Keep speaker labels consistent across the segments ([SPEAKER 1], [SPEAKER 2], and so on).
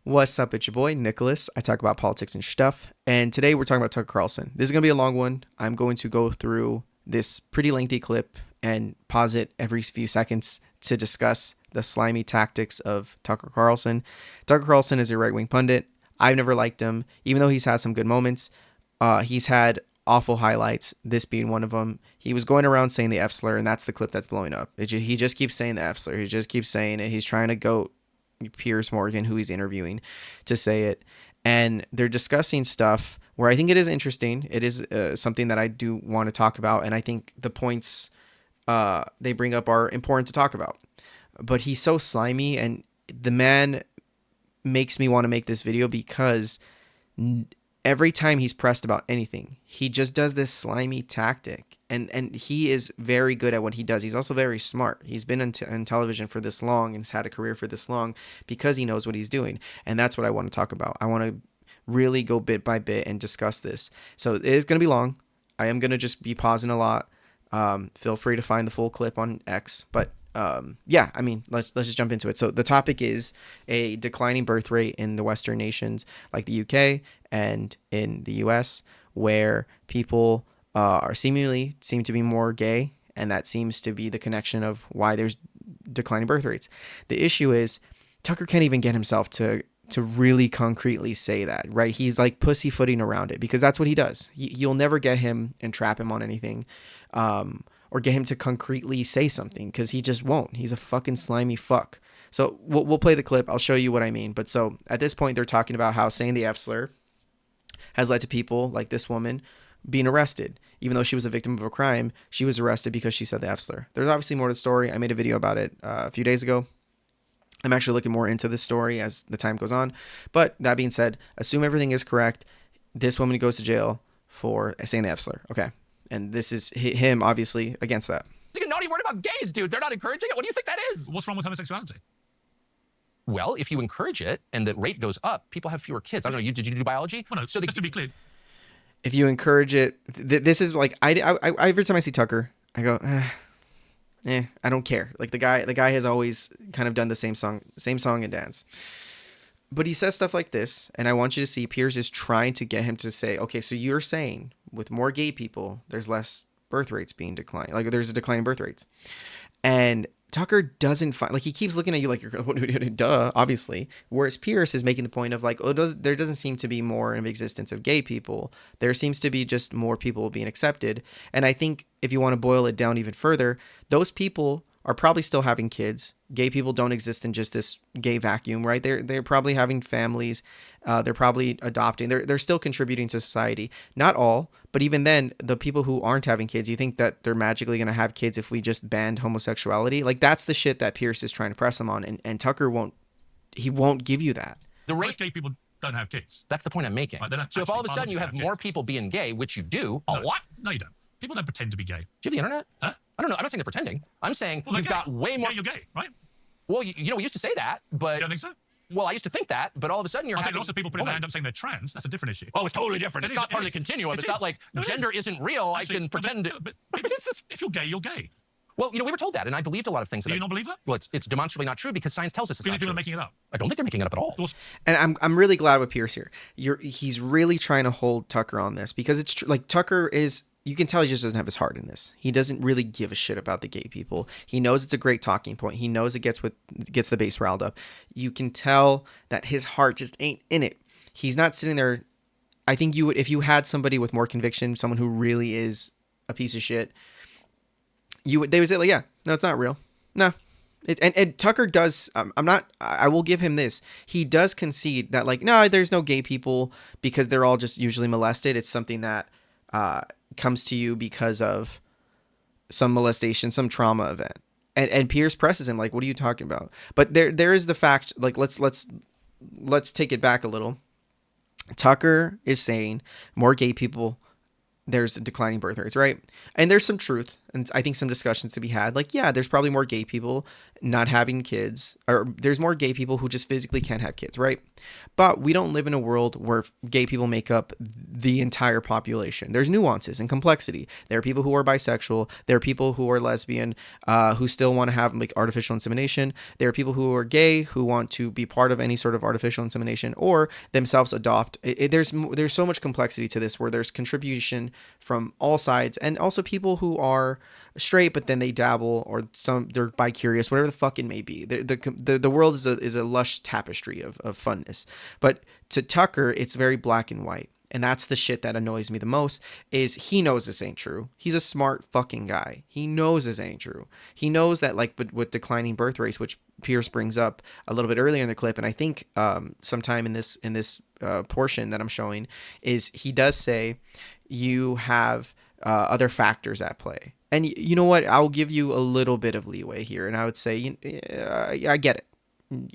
[SPEAKER 1] What's up? It's your boy, Nicholas. I talk about politics and stuff. And today we're talking about Tucker Carlson. This is going to be a long one. I'm going to go through this pretty lengthy clip and pause it every few seconds to discuss the slimy tactics of Tucker Carlson. Tucker Carlson is a right-wing pundit. I've never liked him, even though he's had some good moments. He's had awful highlights, this being one of them. He was going around saying the F slur, and that's the clip that's blowing up. He just keeps saying the F slur. He just keeps saying it. He's trying to goat Piers Morgan, who he's interviewing, to say it. And they're discussing stuff where I think it is interesting. It is something that I do want to talk about. And I think the points they bring up are important to talk about. But he's so slimy, and the man makes me want to make this video because every time he's pressed about anything, he just does this slimy tactic. And he is very good at what he does. He's also very smart. He's been on television for this long and has had a career for this long because he knows what he's doing. And that's what I want to talk about. I want to really go bit by bit and discuss this. So it is going to be long. I am going to just be pausing a lot. Feel free to find the full clip on X. But yeah, I mean, let's just jump into it. So the topic is a declining birth rate in the Western nations like the UK and in the US, where people seem to be more gay, and that seems to be the connection of why there's declining birth rates. The issue is Tucker can't even get himself to really concretely say that, right? He's like pussyfooting around it because that's what he does. You'll never get him and trap him on anything, or get him to concretely say something because he just won't. He's a fucking slimy fuck. So we'll play the clip. I'll show you what I mean. But so at this point, they're talking about how saying the F slur has led to people like this woman being arrested. Even though she was a victim of a crime, she was arrested because she said the F slur. There's obviously more to the story. I made a video about it a few days ago. I'm actually looking more into this story as the time goes on. But that being said, assume everything is correct. This woman goes to jail for saying the F slur. Okay. And this is him, obviously, against that.
[SPEAKER 2] You're naughty word about gays, dude. They're not encouraging it. What do you think that is?
[SPEAKER 3] What's wrong with homosexuality?
[SPEAKER 2] Well, if you encourage it and the rate goes up, people have fewer kids. I don't know. Did you do biology?
[SPEAKER 3] Well, no, so just to be clear.
[SPEAKER 1] If you encourage it, this is like, I every time I see Tucker, I go, I don't care. Like the guy has always kind of done the same song and dance. But he says stuff like this, and I want you to see Piers is trying to get him to say, okay, so you're saying with more gay people, there's less birth rates being declined. Like there's a decline in birth rates. And Tucker doesn't find, like, he keeps looking at you like you're, duh, obviously. Whereas Pierce is making the point of like, oh, there doesn't seem to be more of existence of gay people. There seems to be just more people being accepted. And I think if you want to boil it down even further, those people are probably still having kids. Gay people don't exist in just this gay vacuum, right? They're probably having families. They're probably adopting. They're still contributing to society. Not all, but even then, the people who aren't having kids, you think that they're magically going to have kids if we just banned homosexuality? Like that's the shit that Pierce is trying to press him on, and Tucker won't give you that.
[SPEAKER 3] Most gay people don't have kids.
[SPEAKER 2] That's the point I'm making.
[SPEAKER 3] Right,
[SPEAKER 2] so if all of a sudden you have more people being gay, which you do.
[SPEAKER 3] Oh, what? No, you don't. People don't pretend to be gay.
[SPEAKER 2] Do you have the internet?
[SPEAKER 3] Huh?
[SPEAKER 2] I don't know. I'm not saying they're pretending. I'm saying you've got way more.
[SPEAKER 3] Yeah, you're gay, right?
[SPEAKER 2] Well, you know, we used to say that, but.
[SPEAKER 3] You don't think so?
[SPEAKER 2] Well, I used to think that, but all of a sudden you're
[SPEAKER 3] I
[SPEAKER 2] having.
[SPEAKER 3] think lots of people putting their hand up saying they're trans. That's a different issue.
[SPEAKER 2] Oh, it's totally different. It's not part of the continuum. It's not like gender isn't real.
[SPEAKER 3] Actually,
[SPEAKER 2] I can pretend.
[SPEAKER 3] But if you're gay, you're gay.
[SPEAKER 2] Well, you know, we were told that, and I believed a lot of things.
[SPEAKER 3] Do you not believe that?
[SPEAKER 2] Well, it's demonstrably not true because science tells us it's not
[SPEAKER 3] People
[SPEAKER 2] true.
[SPEAKER 3] are making it up.
[SPEAKER 2] I don't think they're making it up at all.
[SPEAKER 1] And I'm really glad with Pierce here. He's really trying to hold Tucker on this because it's true. Like Tucker is. You can tell he just doesn't have his heart in this. He doesn't really give a shit about the gay people. He knows it's a great talking point. He knows it gets the base riled up. You can tell that his heart just ain't in it. He's not sitting there. I think you would, if you had somebody with more conviction, someone who really is a piece of shit, they would say like, yeah, no, it's not real. No. And Tucker does, I will give him this. He does concede that like, no, there's no gay people because they're all just usually molested. It's something that, comes to you because of some molestation, some trauma event. And Pierce presses him like, what are you talking about? But there is the fact, like, let's take it back a little. Tucker is saying more gay people, there's declining birth rates, right? And there's some truth, and I think some discussions to be had. Like, yeah, there's probably more gay people. not having kids, or there's more gay people who just physically can't have kids, right? But we don't live in a world where gay people make up the entire population. There's nuances and complexity. There are people who are bisexual. There are people who are lesbian, who still want to have like artificial insemination. There are people who are gay who want to be part of any sort of artificial insemination or themselves adopt. There's so much complexity to this, where there's contribution from all sides, and also people who are straight but then they dabble, or they're bi-curious, whatever the fuck it may be. The world is a lush tapestry of funness. But to Tucker, it's very black and white. And that's the shit that annoys me the most, is he knows this ain't true. He's a smart fucking guy. He knows this ain't true. He knows that, like, with declining birth rates, which Pierce brings up a little bit earlier in the clip, and I think sometime in this portion that I'm showing, is he does say you have other factors at play. And you know what? I'll give you a little bit of leeway here, and I would say, I get it.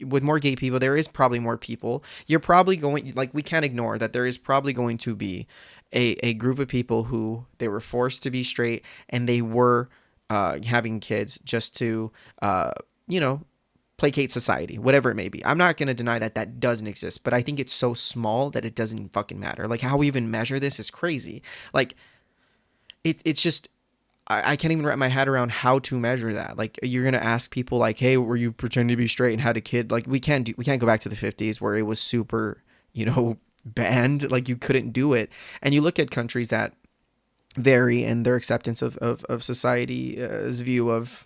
[SPEAKER 1] With more gay people, there is probably more people. You're probably going, like, we can't ignore that there is probably going to be a group of people who they were forced to be straight, and they were having kids just to, placate society, whatever it may be. I'm not going to deny that that doesn't exist, but I think it's so small that it doesn't fucking matter. Like, how we even measure this is crazy. Like, it's just, I can't even wrap my head around how to measure that. Like, you're gonna ask people like, "Hey, were you pretending to be straight and had a kid?" Like, we can't go back to the 50s where it was super, banned. Like, you couldn't do it. And you look at countries that vary in their acceptance of society's view of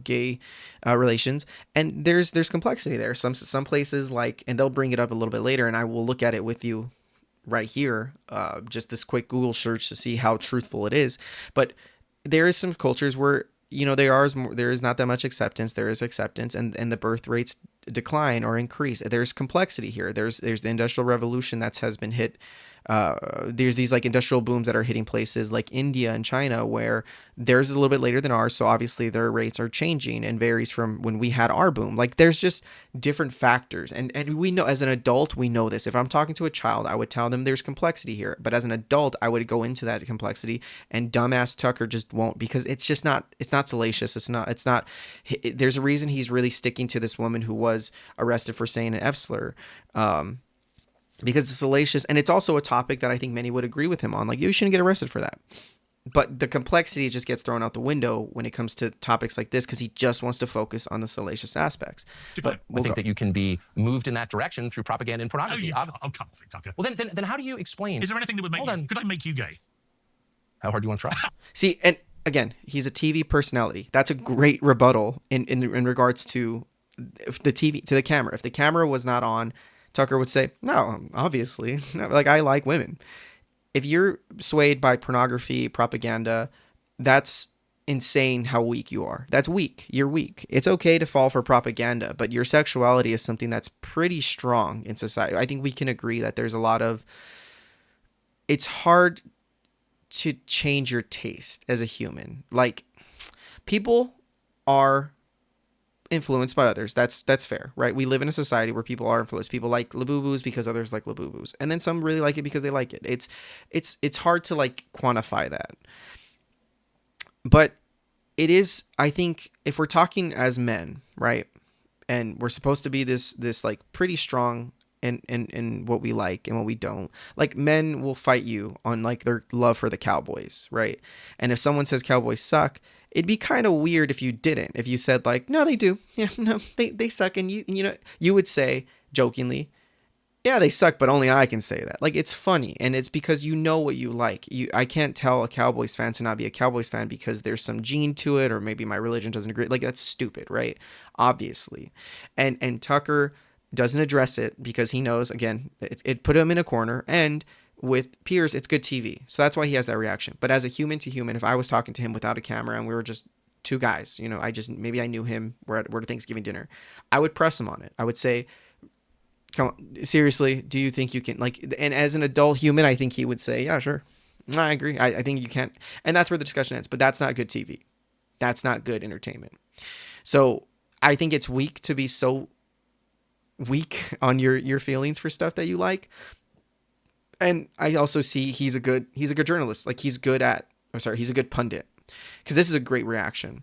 [SPEAKER 1] gay relations, and there's complexity there. Some places, like, and they'll bring it up a little bit later, and I will look at it with you right here. Just this quick Google search to see how truthful it is, but there is some cultures where, there is not that much acceptance. There is acceptance, and the birth rates decline or increase. There's complexity here. There's the Industrial Revolution that has been hit. There's these like industrial booms that are hitting places like India and China, where theirs is a little bit later than ours. So obviously their rates are changing and varies from when we had our boom. Like, there's just different factors. And we know, as an adult, we know this. If I'm talking to a child, I would tell them there's complexity here. But as an adult, I would go into that complexity, and dumbass Tucker just won't, because it's just not, it's not salacious. There's a reason he's really sticking to this woman who was arrested for saying an F slur. Because it's salacious, and it's also a topic that I think many would agree with him on. Like, you shouldn't get arrested for that. But the complexity just gets thrown out the window when it comes to topics like this, because he just wants to focus on the salacious aspects. But
[SPEAKER 2] I think that you can be moved in that direction through propaganda and
[SPEAKER 3] Oh,
[SPEAKER 2] pornography.
[SPEAKER 3] come off it, Tucker.
[SPEAKER 2] Well, then how do you explain?
[SPEAKER 3] Is there anything that would make
[SPEAKER 2] Hold
[SPEAKER 3] you?
[SPEAKER 2] on.
[SPEAKER 3] Could I make you gay?
[SPEAKER 2] How hard do you want to try?
[SPEAKER 1] See, and again, he's a TV personality. That's a great rebuttal in regards to the TV, to the camera. If the camera was not on, Tucker would say, "No, obviously, like, I like women." If you're swayed by pornography, propaganda, that's insane how weak you are. That's weak. You're weak. It's okay to fall for propaganda, but your sexuality is something that's pretty strong in society. I think we can agree that there's a lot of, it's hard to change your taste as a human. Like, people are influenced by others. That's fair, right? We live in a society where people are influenced. People like Labubus because others like Labubus, and then some really like it because they like it. It's hard to, like, quantify that. But it is, I think, if we're talking as men, right, and we're supposed to be this like pretty strong in what we like and what we don't. Like, men will fight you on, like, their love for the Cowboys, right? And if someone says Cowboys suck, it'd be kind of weird if you didn't. If you said, like, no, they do. Yeah, no, they suck. And you would say jokingly, yeah, they suck, but only I can say that. Like, it's funny, and it's because you know what you like. I can't tell a Cowboys fan to not be a Cowboys fan because there's some gene to it, or maybe my religion doesn't agree. Like, that's stupid, right? Obviously. And Tucker doesn't address it because he knows, again, it put him in a corner, and with Pierce, it's good TV. So that's why he has that reaction. But as a human to human, if I was talking to him without a camera and we were just two guys, maybe I knew him, we're at Thanksgiving dinner, I would press him on it. I would say, come on, seriously, do you think you can, like, and as an adult human, I think he would say, yeah, sure. I agree. I think you can't. And that's where the discussion ends. But that's not good TV. That's not good entertainment. So I think it's weak to be so weak on your feelings for stuff that you like. And I also see he's a good journalist. Like, he's a good pundit. Because this is a great reaction.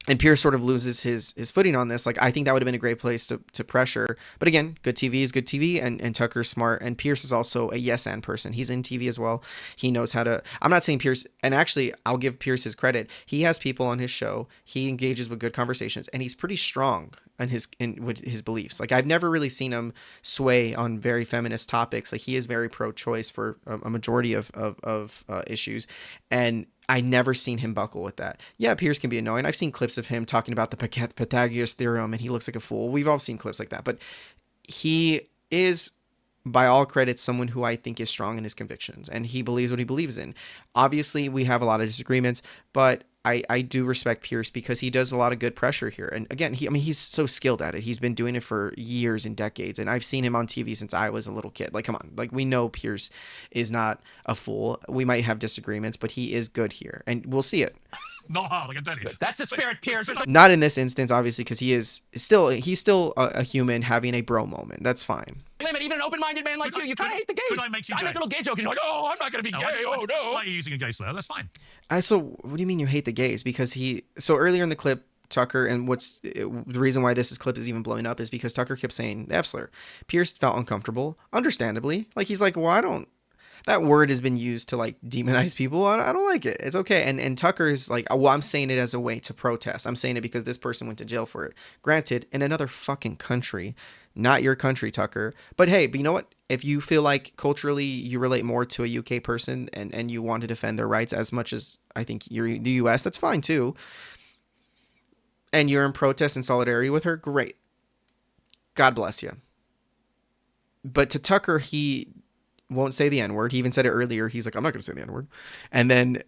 [SPEAKER 1] and Pierce sort of loses his footing on this. Like, I think that would have been a great place to pressure. But again, good TV is good TV, and Tucker's smart, and Pierce is also a yes and person. He's in TV as well. He knows how to. I'm not saying Pierce, and actually, I'll give Pierce his credit. He has people on his show. He engages with good conversations, and he's pretty strong with his beliefs. Like, I've never really seen him sway on very feminist topics. Like, he is very pro-choice for a majority of issues, and I never seen him buckle with that. Yeah, Pierce can be annoying. I've seen clips of him talking about the Pythagoras theorem, and he looks like a fool. We've all seen clips like that, but he is, by all credits, someone who I think is strong in his convictions, and he believes what he believes in. Obviously, we have a lot of disagreements, but I do respect Pierce because he does a lot of good pressure here. And again, he's so skilled at it. He's been doing it for years and decades, and I've seen him on TV since I was a little kid. Like, come on. Like, we know Pierce is not a fool. We might have disagreements, but he is good here, and we'll see it.
[SPEAKER 3] Not hard, I can tell you.
[SPEAKER 2] That's the spirit, Pierce.
[SPEAKER 1] Not in this instance, obviously, because he's still a human having a bro moment. That's fine.
[SPEAKER 2] Limit, even an open-minded man like you kind of hate the gays.
[SPEAKER 3] Could I make you
[SPEAKER 2] I make a
[SPEAKER 3] gay?
[SPEAKER 2] little gay joke, and you're like, oh, I'm not going to be gay. Oh, no.
[SPEAKER 3] Why are you using a gay slur? That's fine.
[SPEAKER 1] So what do you mean you hate the gays? Because so earlier in the clip, Tucker, and the reason why this clip is even blowing up is because Tucker kept saying the F slur. Pierce felt uncomfortable, understandably. Like, he's like, well, that word has been used to like demonize people. I don't like it. It's okay. And Tucker's like, well, I'm saying it as a way to protest. I'm saying it because this person went to jail for it. Granted, in another fucking country, not your country, Tucker. But hey, you know what? If you feel like culturally you relate more to a UK person and you want to defend their rights as much as I think you're the US, that's fine too. And you're in protest and solidarity with her, great. God bless you. But to Tucker, he won't say the N-word. He even said it earlier. He's like, I'm not going to say the N-word. And then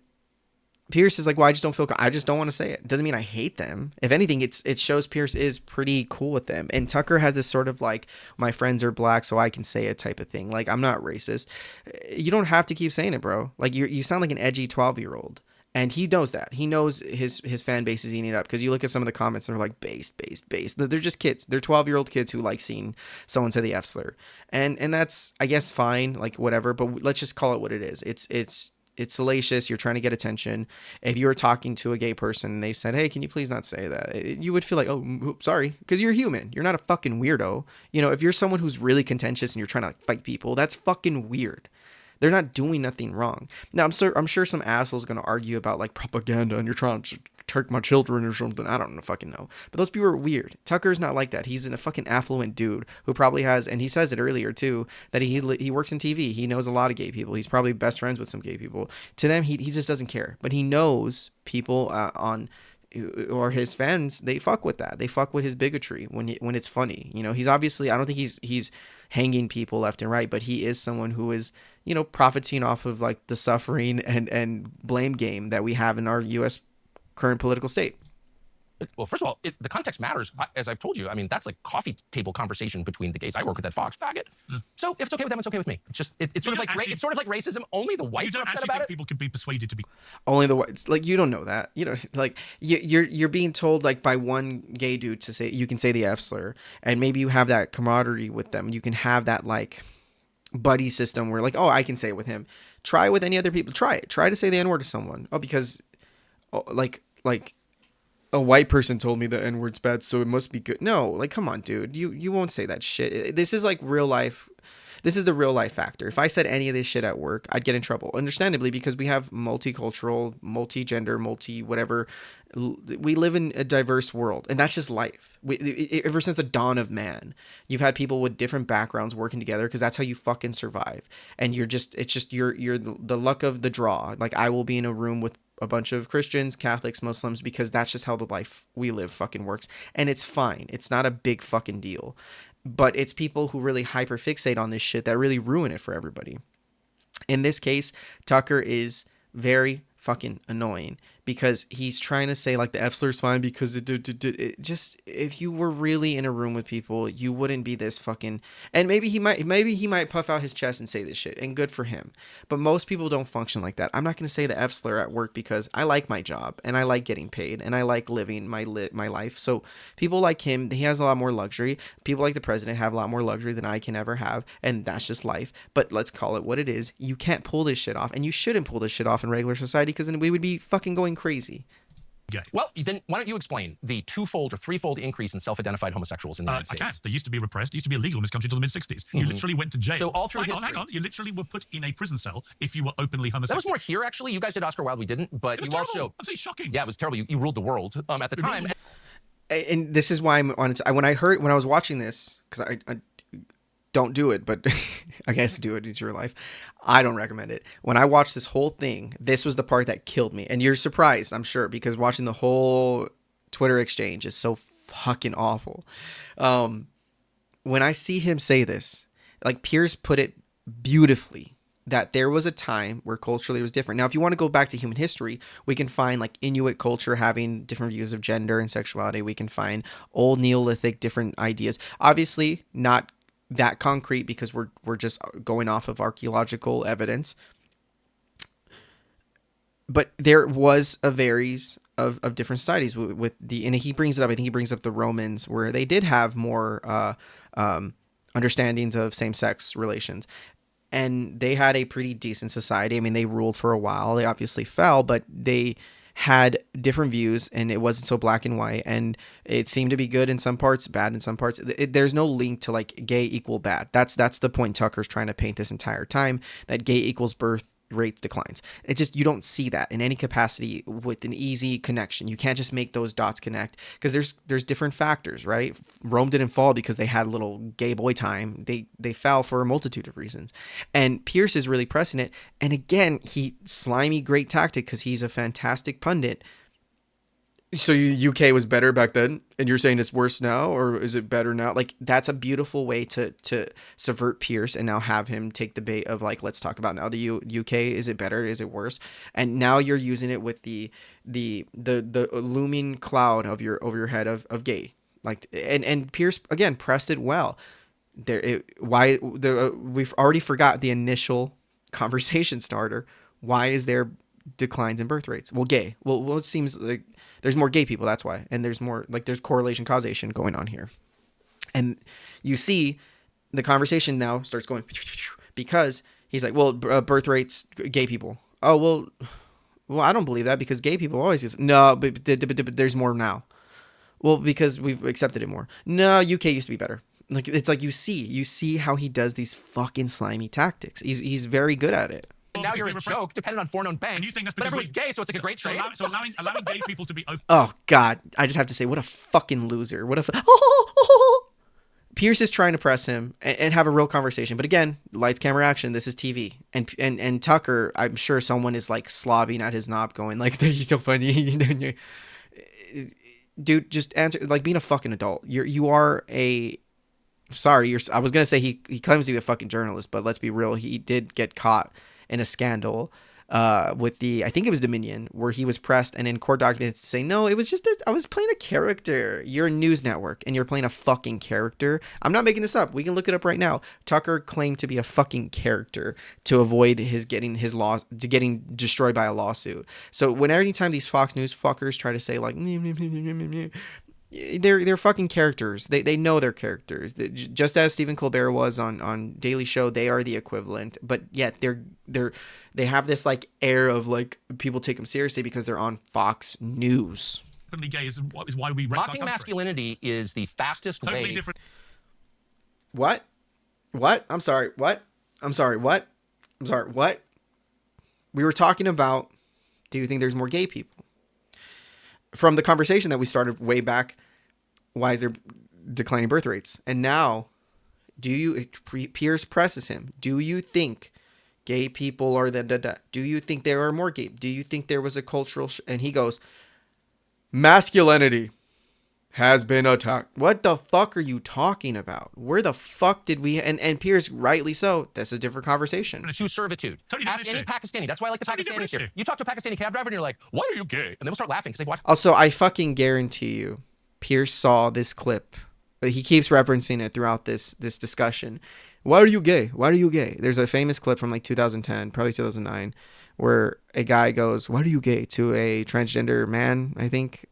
[SPEAKER 1] Pierce is like, well, I just don't want to say it. Doesn't mean I hate them. If anything, it shows Pierce is pretty cool with them. And Tucker has this sort of like, my friends are black, so I can say it type of thing. Like, I'm not racist. You don't have to keep saying it, bro. Like, you sound like an edgy 12-year-old. And he knows that. He knows his fan base is eating it up. Because you look at some of the comments and they're like, based. They're just kids. They're 12-year-old kids who like seeing someone say the F slur. And that's, I guess, fine. Like, whatever. But let's just call it what it is. It's salacious. You're trying to get attention. If you were talking to a gay person and they said, hey, can you please not say that? You would feel like, oh, sorry. Because you're human. You're not a fucking weirdo. You know, if you're someone who's really contentious and you're trying to like, fight people, that's fucking weird. They're not doing nothing wrong. Now, I'm sure some asshole's going to argue about like propaganda and you're trying to take my children or something. I don't fucking know. But those people are weird. Tucker's not like that. He's a fucking affluent dude who probably has, and he says it earlier too, that he works in TV. He knows a lot of gay people. He's probably best friends with some gay people. To them, he just doesn't care. But he knows people or his fans, they fuck with that. They fuck with his bigotry when it's funny. You know, he's obviously, I don't think he's hanging people left and right, but he is someone who is, you know, profiting off of like the suffering and blame game that we have in our U.S. current political state.
[SPEAKER 2] Well, first of all, the context matters. As I've told you, I mean, that's like coffee table conversation between the gays I work with at Fox. Faggot. So if it's okay with them, it's okay with me. It's just it's sort of like
[SPEAKER 3] actually,
[SPEAKER 2] it's sort of like racism. Only the whites
[SPEAKER 3] You
[SPEAKER 2] are
[SPEAKER 3] don't
[SPEAKER 2] upset
[SPEAKER 3] actually
[SPEAKER 2] about
[SPEAKER 3] think
[SPEAKER 2] it.
[SPEAKER 3] people can be persuaded to be...
[SPEAKER 1] Only the whites. Like, you don't know that. You know, like you're being told like by one gay dude to say you can say the F slur, and maybe you have that camaraderie with them. You can have that like buddy system where like, oh, I can say it with him. Try it with any other people. Try it. Try to say the N-word to someone. Oh, because like a white person told me the N-word's bad, so it must be good. No, like, come on, dude. You won't say that shit. This is like real life. This is the real life factor. If I said any of this shit at work, I'd get in trouble. Understandably, because we have multicultural, multi-gender, whatever. We live in a diverse world, and that's just life. Ever since the dawn of man, you've had people with different backgrounds working together because that's how you fucking survive. And you're the luck of the draw. Like, I will be in a room with a bunch of Christians, Catholics, Muslims, because that's just how the life we live fucking works. And it's fine. It's not a big fucking deal. But it's people who really hyperfixate on this shit that really ruin it for everybody. In this case, Tucker is very fucking annoying because he's trying to say like the F slur's fine because it just, if you were really in a room with people, you wouldn't be this fucking, and maybe he might puff out his chest and say this shit, and good for him. But most people don't function like that. I'm not going to say the F slur at work because I like my job and I like getting paid and I like living my life. So people like him, he has a lot more luxury. People like the president have a lot more luxury than I can ever have, and that's just life. But let's call it what it is. You can't pull this shit off, and you shouldn't pull this shit off in regular society because then we would be fucking going crazy.
[SPEAKER 3] gay.
[SPEAKER 2] Well, then why don't you explain the twofold or threefold increase in self-identified homosexuals in the United
[SPEAKER 3] I
[SPEAKER 2] States?
[SPEAKER 3] can. They used to be repressed. It used to be illegal in this country until the mid-60s. You literally went to jail.
[SPEAKER 2] So all through
[SPEAKER 3] hang
[SPEAKER 2] history.
[SPEAKER 3] on. You literally were put in a prison cell if you were openly homosexual.
[SPEAKER 2] That was more here, actually. You guys did Oscar Wilde, we didn't. But
[SPEAKER 3] It was
[SPEAKER 2] you
[SPEAKER 3] terrible.
[SPEAKER 2] also...
[SPEAKER 3] Absolutely shocking.
[SPEAKER 2] Yeah, it was terrible. You ruled the world at the time.
[SPEAKER 1] And this is why I'm on it. When I was watching this, because I don't do it, but I guess do it. It's your life. I don't recommend it. When I watched this whole thing, this was the part that killed me. And you're surprised, I'm sure, because watching the whole Twitter exchange is so fucking awful. When I see him say this, like Pierce put it beautifully, that there was a time where culturally it was different. Now, if you want to go back to human history, we can find like Inuit culture having different views of gender and sexuality. We can find old Neolithic different ideas. Obviously, not that concrete because we're just going off of archaeological evidence. But there was a varies of different societies with the, and he brings it up. I think he brings up the Romans, where they did have more understandings of same-sex relations. And they had a pretty decent society. I mean, they ruled for a while. They obviously fell, but they had different views, and it wasn't so black and white. And it seemed to be good in some parts, bad in some parts. There's no link to like gay equal bad. That's the point Tucker's trying to paint this entire time, that gay equals birth rate declines. It just, you don't see that in any capacity with an easy connection. You can't just make those dots connect because there's different factors, right? Rome didn't fall because they had a little gay boy time. They fell for a multitude of reasons. And Pierce is really pressing it. And again, slimy great tactic because he's a fantastic pundit. So UK was better back then, and you're saying it's worse now, or is it better now? Like, that's a beautiful way to subvert Pierce and now have him take the bait of like, let's talk about now the UK. Is it better? Is it worse? And now you're using it with the looming cloud of over your head of gay. Like, and Pierce again pressed it well. We've already forgot the initial conversation starter. Why is there declines in birth rates? Well, gay. Well, it seems like there's more gay people. That's why. And there's more, like, there's correlation causation going on here. And you see the conversation now starts going because he's like, well, birth rates, gay people. Oh, well, I don't believe that because gay people always use, no, but there's more now. Well, because we've accepted it more. No, UK used to be better. Like, it's like you see how he does these fucking slimy tactics. He's very good at it.
[SPEAKER 2] And now you're a joke, dependent on foreknown banks.
[SPEAKER 3] And you think that's
[SPEAKER 2] but
[SPEAKER 3] because
[SPEAKER 2] everyone's gay, so it's like a great trade.
[SPEAKER 3] So allowing gay people to be open.
[SPEAKER 1] Oh God, I just have to say, what a fucking loser. What a Pierce is trying to press him and have a real conversation, but again, lights, camera, action. This is TV, and Tucker, I'm sure someone is like slobbing at his knob, going like, "You're so funny." Dude, just answer, like, being a fucking adult. You are a. Sorry, I was gonna say he claims to be a fucking journalist, but let's be real. He did get caught in a scandal with I think it was Dominion, where he was pressed and in court documents say, no, it was just I was playing a character. You're a news network and you're playing a fucking character. I'm not making this up. We can look it up right now. Tucker claimed to be a fucking character to avoid getting destroyed by a lawsuit. So anytime these Fox News fuckers try to say like, they're fucking characters. They know they're characters. Just as Stephen Colbert was on Daily Show, they are the equivalent. But yet they have this like air of like people take them seriously because they're on Fox News.
[SPEAKER 3] Openly gay is why we wrecked our
[SPEAKER 2] Mocking
[SPEAKER 3] country.
[SPEAKER 2] Masculinity is the fastest
[SPEAKER 3] Totally
[SPEAKER 2] way.
[SPEAKER 3] different.
[SPEAKER 1] What? I'm sorry. What? We were talking about, do you think there's more gay people? From the conversation that we started way back, why is there declining birth rates? And now, Pierce presses him. Do you think gay people are do you think there are more gay? Do you think there was a cultural and he goes, masculinity has been attacked. What the fuck are you talking about? Where the fuck did we... And Pierce, rightly so, this is a different conversation.
[SPEAKER 2] Shoe servitude.
[SPEAKER 3] Totally
[SPEAKER 2] Ask any
[SPEAKER 3] different
[SPEAKER 2] Pakistani. That's why I like the
[SPEAKER 3] Totally
[SPEAKER 2] Pakistanis
[SPEAKER 3] different
[SPEAKER 2] here. You talk to a Pakistani cab driver and you're like, why are you gay? And they will start laughing because they've watched...
[SPEAKER 1] Also, I fucking guarantee you, Pierce saw this clip. But he keeps referencing it throughout this discussion. Why are you gay? Why are you gay? There's a famous clip from like 2010, probably 2009, where a guy goes, why are you gay? To a transgender man, I think.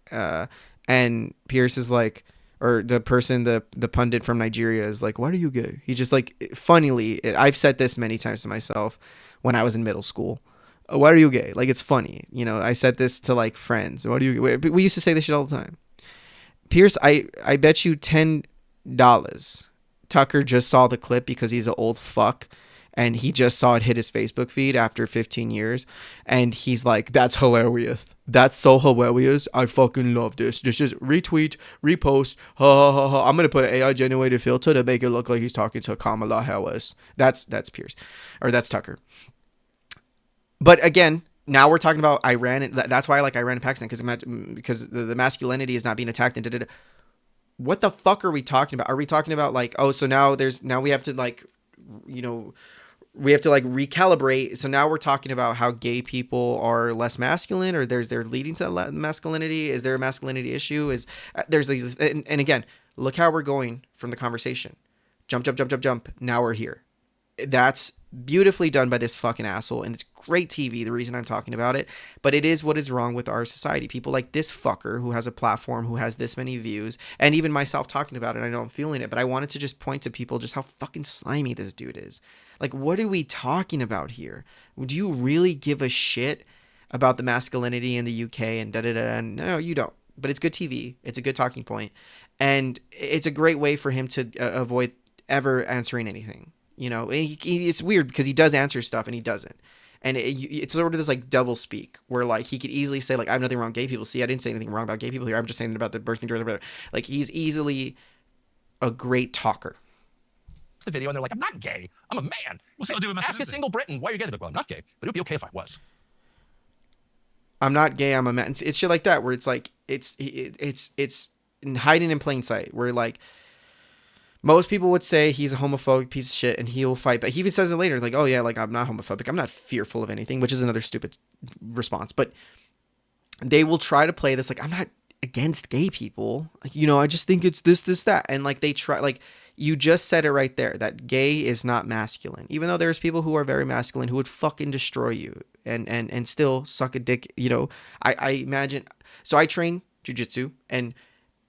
[SPEAKER 1] And Pierce is like... Or the person, the pundit from Nigeria is like, why are you gay? He just like, funnily, I've said this many times to myself when I was in middle school. Why are you gay? Like, it's funny. You know, I said this to like friends. Why do you? We used to say this shit all the time. Pierce, I bet you $10 Tucker just saw the clip because he's an old fuck and he just saw it hit his Facebook feed after 15 years and he's like, that's hilarious. That's so hilarious. I fucking love this. Just retweet, repost. Ha, ha, ha, ha. I'm going to put an AI generated filter to make it look like he's talking to Kamala Harris. That's Pierce. Or that's Tucker. But again, now we're talking about Iran. And that's why I like Iran and Pakistan because the masculinity is not being attacked. And da-da-da. What the fuck are we talking about? Are we talking about like, oh, so now we have to like, you know, we have to like recalibrate. So now we're talking about how gay people are less masculine, or they're leading to masculinity. Is there a masculinity issue? There's these, and again, look how we're going from the conversation. Jump. Now we're here. That's beautifully done by this fucking asshole, and it's great TV, the reason I'm talking about it, but it is what is wrong with our society. People like this fucker who has a platform, who has this many views, and even myself talking about it, I know I'm feeling it, but I wanted to just point to people just how fucking slimy this dude is. Like, what are we talking about here? Do you really give a shit about the masculinity in the UK and da-da-da? No, you don't, but it's good TV. It's a good talking point, and it's a great way for him to avoid ever answering anything. You know, it's weird because he does answer stuff and he doesn't. And it's sort of this like double speak where like he could easily say like, I have nothing wrong with gay people. See, I didn't say anything wrong about gay people here. I'm just saying about the birth control. Like, he's easily a great talker.
[SPEAKER 2] The video and they're like, I'm not gay. I'm a man.
[SPEAKER 3] What's that to do with
[SPEAKER 2] Ask a
[SPEAKER 3] masculinity?
[SPEAKER 2] single Briton, why are you gay? They're like, well, I'm not gay, but it would be okay if I was.
[SPEAKER 1] I'm not gay. I'm a man. It's shit like that where it's like it's hiding in plain sight. Where like most people would say he's a homophobic piece of shit and he'll fight. But he even says it later, like, oh yeah, like I'm not homophobic. I'm not fearful of anything, which is another stupid response. But they will try to play this like, I'm not against gay people. Like, you know, I just think it's this, that. And like they try, like you just said it right there, that gay is not masculine. Even though there's people who are very masculine who would fucking destroy you and still suck a dick. You know, I imagine. So I train jujitsu and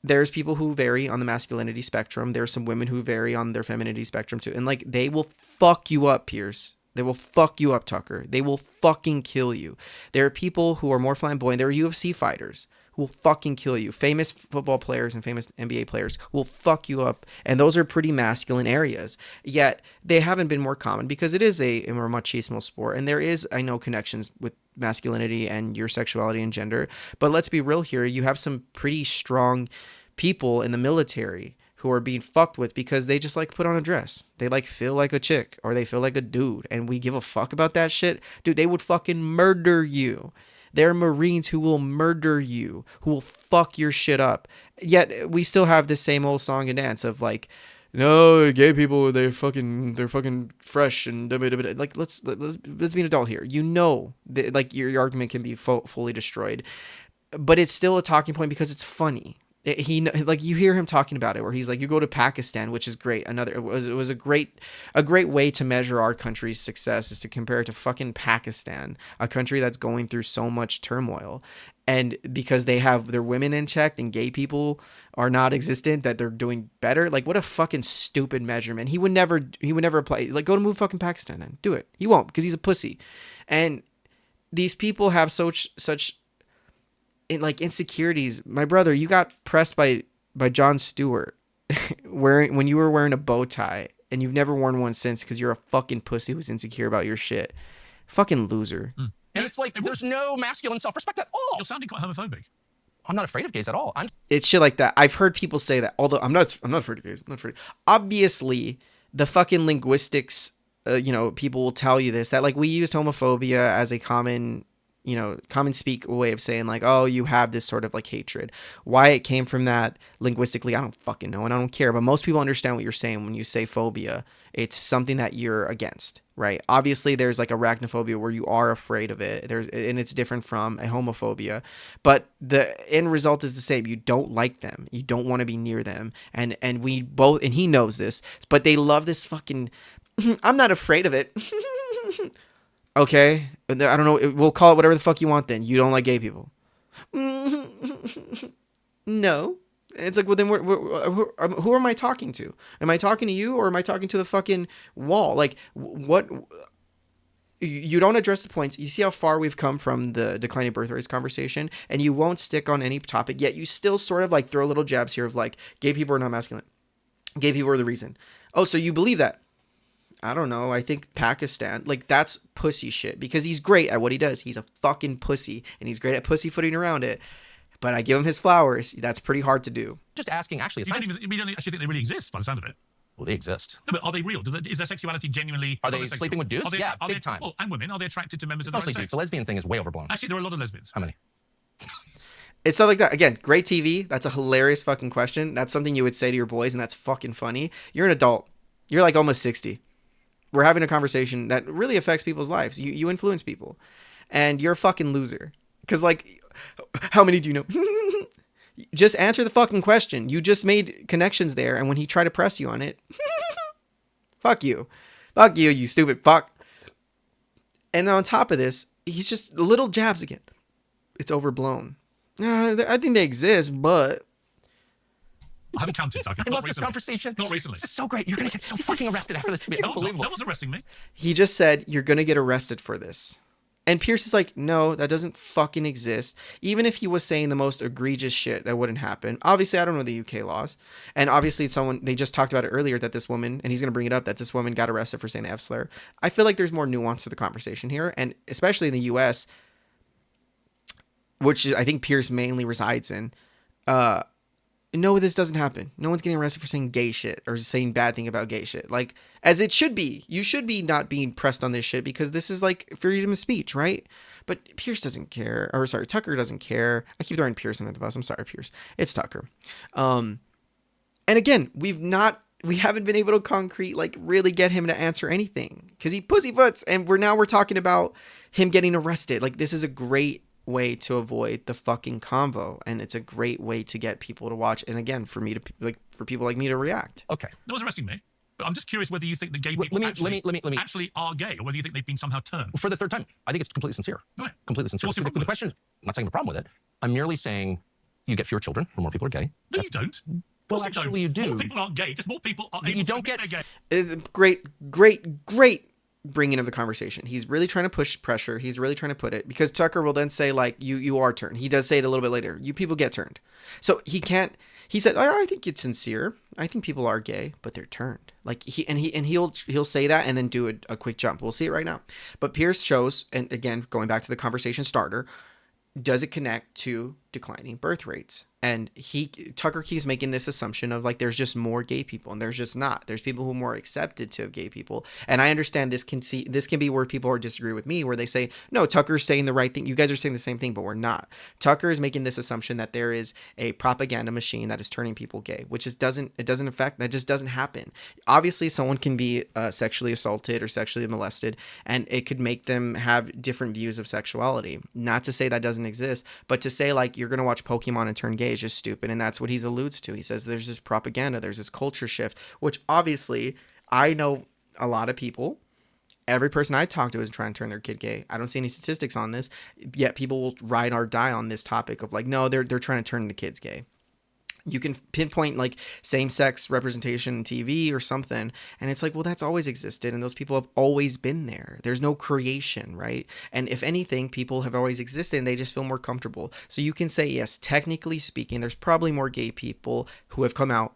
[SPEAKER 1] there's people who vary on the masculinity spectrum. There's some women who vary on their femininity spectrum too. And like, they will fuck you up, Pierce. They will fuck you up, Tucker. They will fucking kill you. There are people who are more flamboyant. There are UFC fighters who will fucking kill you. Famous football players and famous NBA players who will fuck you up. And those are pretty masculine areas. Yet they haven't been more common because it is a more machismo sport. And there is, I know, connections with masculinity and your sexuality and gender. But let's be real here. You have some pretty strong people in the military who are being fucked with because they just like put on a dress. They like feel like a chick or they feel like a dude. And we give a fuck about that shit. Dude, they would fucking murder you. There are Marines who will murder you, who will fuck your shit up. Yet we still have this same old song and dance of like, no, gay people, they're fucking fresh and like let's be an adult here. You know, like your argument can be fully destroyed, but it's still a talking point because it's funny. He like you hear him talking about it where he's like, you go to Pakistan, which is great. It was a great way to measure our country's success is to compare it to fucking Pakistan, a country that's going through so much turmoil. And because they have their women in check and gay people are not existent, that they're doing better. Like, what a fucking stupid measurement. He would never apply. Like, go to move fucking Pakistan then. Do it. He won't because he's a pussy. And these people have such like insecurities. My brother, you got pressed by Jon Stewart when you were wearing a bow tie and you've never worn one since because you're a fucking pussy who's insecure about your shit. Fucking loser.
[SPEAKER 2] And it's like, there's no masculine self-respect at all.
[SPEAKER 3] You're sounding quite homophobic.
[SPEAKER 2] I'm not afraid of gays at all.
[SPEAKER 1] It's shit like that. I've heard people say that, although I'm not afraid of gays. I'm not afraid. Obviously, the fucking linguistics, people will tell you this, that like we used homophobia as a common speak way of saying like, oh, you have this sort of like hatred. Why it came from that linguistically, I don't fucking know, and I don't care. But most people understand what you're saying when you say phobia. It's something that you're against, right? Obviously, there's like arachnophobia where you are afraid of it. And it's different from a homophobia, but the end result is the same. You don't like them. You don't want to be near them, and we both, and he knows this, but they love this fucking. I'm not afraid of it. Okay, I don't know. We'll call it whatever the fuck you want then. You don't like gay people. No. It's like, well, then who am I talking to? Am I talking to you or am I talking to the fucking wall? Like, what? you don't address the points. You see how far we've come from the declining birth rates conversation, and you won't stick on any topic, yet you still sort of like throw little jabs here of like, gay people are not masculine. Gay people are the reason. Oh, so you believe that? I don't know. I think Pakistan, like, that's pussy shit, because he's great at what he does. He's a fucking pussy, and he's great at pussyfooting around it. But I give him his flowers. That's pretty hard to do.
[SPEAKER 2] Just asking, actually,
[SPEAKER 3] We don't actually think they really exist by the sound of it.
[SPEAKER 2] well, they exist.
[SPEAKER 3] No, but are they real? Is their sexuality genuinely?
[SPEAKER 2] Are they sleeping with dudes? Yeah, big time.
[SPEAKER 3] Well, and women. Are they attracted to members of the
[SPEAKER 2] Mostly
[SPEAKER 3] right
[SPEAKER 2] dudes.
[SPEAKER 3] sex?
[SPEAKER 2] The lesbian thing is way overblown.
[SPEAKER 3] Actually, there are a lot of lesbians.
[SPEAKER 2] How many?
[SPEAKER 1] It's stuff like that. Again, great TV. That's a hilarious fucking question. That's something you would say to your boys, and that's fucking funny. You're an adult. You're like almost 60. We're having a conversation that really affects people's lives. You influence people. And you're a fucking loser. Because, like, how many do you know? Just answer the fucking question. You just made connections there, and when he tried to press you on it, fuck you. Fuck you, you stupid fuck. And on top of this, he's just little jabs again. It's overblown. I think they exist, but...
[SPEAKER 3] I haven't counted, Tucker.
[SPEAKER 2] I love this conversation.
[SPEAKER 3] Not recently.
[SPEAKER 2] This is so great. You're going to get so fucking arrested after this. It's
[SPEAKER 3] No,
[SPEAKER 2] unbelievable.
[SPEAKER 3] no one's arresting me.
[SPEAKER 1] He just said, you're going to get arrested for this. And Pierce is like, no, that doesn't fucking exist. Even if he was saying the most egregious shit, that wouldn't happen. Obviously, I don't know the UK laws. And obviously, they just talked about it earlier that this woman, and he's going to bring it up, that this woman got arrested for saying the F slur. I feel like there's more nuance to the conversation here. And especially in the US, which I think Pierce mainly resides in, no, this doesn't happen. No one's getting arrested for saying gay shit or saying bad thing about gay shit. Like, as it should be. You should be not being pressed on this shit because this is like freedom of speech, right? But Pierce doesn't care. Or sorry, Tucker doesn't care. I keep throwing Pierce under the bus. I'm sorry, Pierce. It's Tucker. And again, we haven't been able to concrete, like, really get him to answer anything because he pussyfoots. And we're talking about him getting arrested. Like, this is a great way to avoid the fucking convo, and it's a great way to get people to watch, and again, for people like me to react.
[SPEAKER 2] Okay.
[SPEAKER 3] No one's arresting me. But I'm just curious whether you think the gay people actually are gay, or whether you think they've been somehow turned.
[SPEAKER 2] For the third time, I think it's completely sincere.
[SPEAKER 3] Right.
[SPEAKER 2] Completely sincere.
[SPEAKER 3] So what's your problem
[SPEAKER 2] The
[SPEAKER 3] with it?
[SPEAKER 2] question, I'm not saying the problem with it. I'm merely saying you get fewer children when more people are gay.
[SPEAKER 3] No, you don't.
[SPEAKER 2] Well,
[SPEAKER 3] Of course
[SPEAKER 2] actually, you do.
[SPEAKER 3] More people aren't gay. Just more people are
[SPEAKER 2] You
[SPEAKER 3] able
[SPEAKER 2] don't
[SPEAKER 3] to
[SPEAKER 2] get-
[SPEAKER 3] admit they're gay.
[SPEAKER 1] Great bringing of the conversation. He's really trying to push pressure. He's really trying to put it, because Tucker will then say, like, you are turned. He does say it a little bit later. You people get turned. So he said, I think it's sincere. I think people are gay, but they're turned. Like, he'll say that and then do a quick jump. We'll see it right now. But Pierce shows, and again, going back to the conversation starter, does it connect to declining birth rates? And Tucker keeps making this assumption of, like, there's just more gay people, and there's just not. There's people who are more accepted to gay people. And I understand this can be where people disagree with me, where they say, no, Tucker's saying the right thing. You guys are saying the same thing, but we're not. Tucker is making this assumption that there is a propaganda machine that is turning people gay, which just doesn't happen. Obviously, someone can be sexually assaulted or sexually molested, and it could make them have different views of sexuality. Not to say that doesn't exist, but to say, like, you're going to watch Pokemon and turn gay is just stupid. And that's what he alludes to. He says there's this propaganda, there's this culture shift, which obviously I know a lot of people. Every person I talk to is trying to turn their kid gay. I don't see any statistics on this, yet people will ride or die on this topic of, like, no, they're trying to turn the kids gay. You can pinpoint, like, same-sex representation in TV or something, and it's like, well, that's always existed, and those people have always been there. There's no creation, right? And if anything, people have always existed, and they just feel more comfortable. So you can say, yes, technically speaking, there's probably more gay people who have come out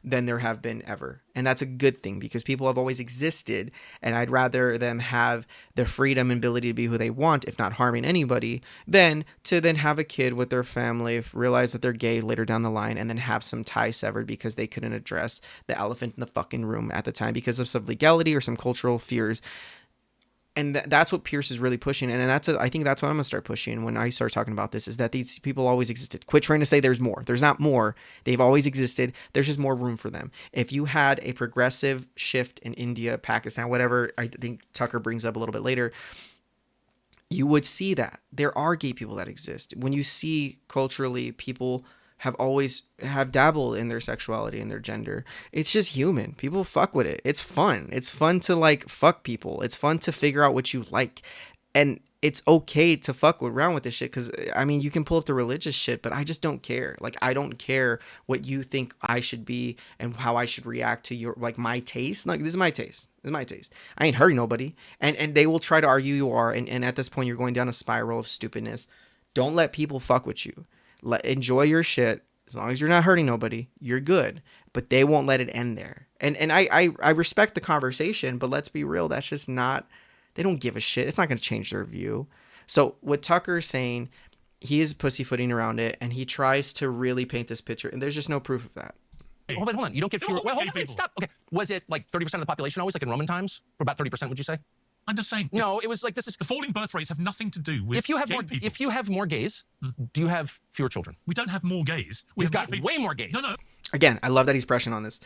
[SPEAKER 1] than there have been ever. And that's a good thing, because people have always existed, and I'd rather them have the freedom and ability to be who they want, if not harming anybody, than to then have a kid with their family, realize that they're gay later down the line, and then have some tie severed because they couldn't address the elephant in the fucking room at the time because of some legality or some cultural fears. And that's what Pierce is really pushing. And I think that's what I'm going to start pushing when I start talking about this, is that these people always existed. Quit trying to say there's more. There's not more. They've always existed. There's just more room for them. If you had a progressive shift in India, Pakistan, whatever, I think Tucker brings up a little bit later, you would see that there are gay people that exist. When you see culturally people have dabbled in their sexuality and their gender. It's just human. People fuck with it. It's fun. It's fun to, like, fuck people. It's fun to figure out what you like. And it's okay to fuck around with this shit. Because I mean, you can pull up the religious shit, but I just don't care. Like, I don't care what you think I should be and how I should react to your, like, my taste. Like, this is my taste. This is my taste. I ain't hurting nobody. And they will try to argue you are. And at this point, you're going down a spiral of stupidness. Don't let people fuck with you. Enjoy your shit. As long as you're not hurting nobody, you're good. But they won't let it end there. And I respect the conversation, but let's be real. That's just not, they don't give a shit. It's not going to change their view. So what Tucker is saying, he is pussyfooting around it, and he tries to really paint this picture, and there's just no proof of that.
[SPEAKER 2] Hold on. You don't get fewer. Well, hold on. Wait, stop. Okay. Was it like 30% of the population always, like in Roman times? Or about 30%, would you say?
[SPEAKER 3] I'm just saying.
[SPEAKER 2] No, it was like, this is...
[SPEAKER 3] The falling birth rates have nothing to do with
[SPEAKER 2] if you have
[SPEAKER 3] gay
[SPEAKER 2] more,
[SPEAKER 3] people.
[SPEAKER 2] If you have more gays, do you have fewer children?
[SPEAKER 3] We don't have more gays.
[SPEAKER 2] We've got way more gays.
[SPEAKER 3] No.
[SPEAKER 1] Again, I love that he's pressing on this.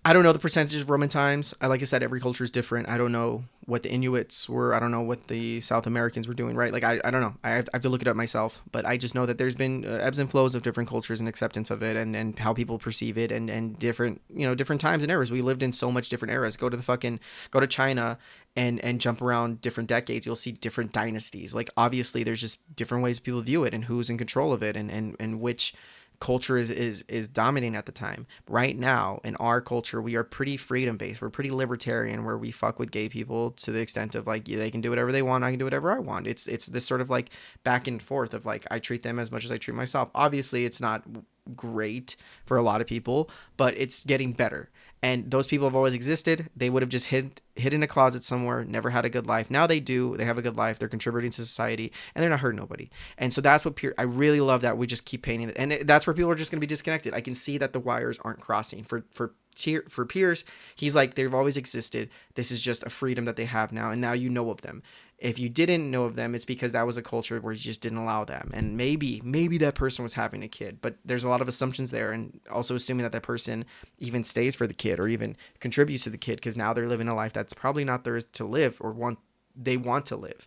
[SPEAKER 1] I don't know the percentage of Roman times. Like I said, every culture is different. I don't know what the Inuits were. I don't know what the South Americans were doing, right? Like, I don't know. I have to look it up myself. But I just know that there's been ebbs and flows of different cultures and acceptance of it, and how people perceive it, and different, different times and eras. We lived in so much different eras. Go to China and jump around different decades. You'll see different dynasties. Like, obviously, there's just different ways people view it and who's in control of it, and which culture is dominating at the time. Right now, in our culture, we are pretty freedom based. We're pretty libertarian, where we fuck with gay people to the extent of like, yeah, they can do whatever they want, I can do whatever I want. It's this sort of like back and forth of like, I treat them as much as I treat myself. Obviously, it's not great for a lot of people, but it's getting better. And those people have always existed. They would have just hid in a closet somewhere, never had a good life. Now they do. They have a good life. They're contributing to society, and they're not hurting nobody. And so that's what I really love that we just keep painting it. And that's where people are just going to be disconnected. I can see that the wires aren't crossing. For Pierce, he's like, they've always existed. This is just a freedom that they have now, and now you know of them. If you didn't know of them, it's because that was a culture where you just didn't allow them. And maybe that person was having a kid, but there's a lot of assumptions there, and also assuming that person even stays for the kid or even contributes to the kid, because now they're living a life that's probably not theirs to live, or they want to live.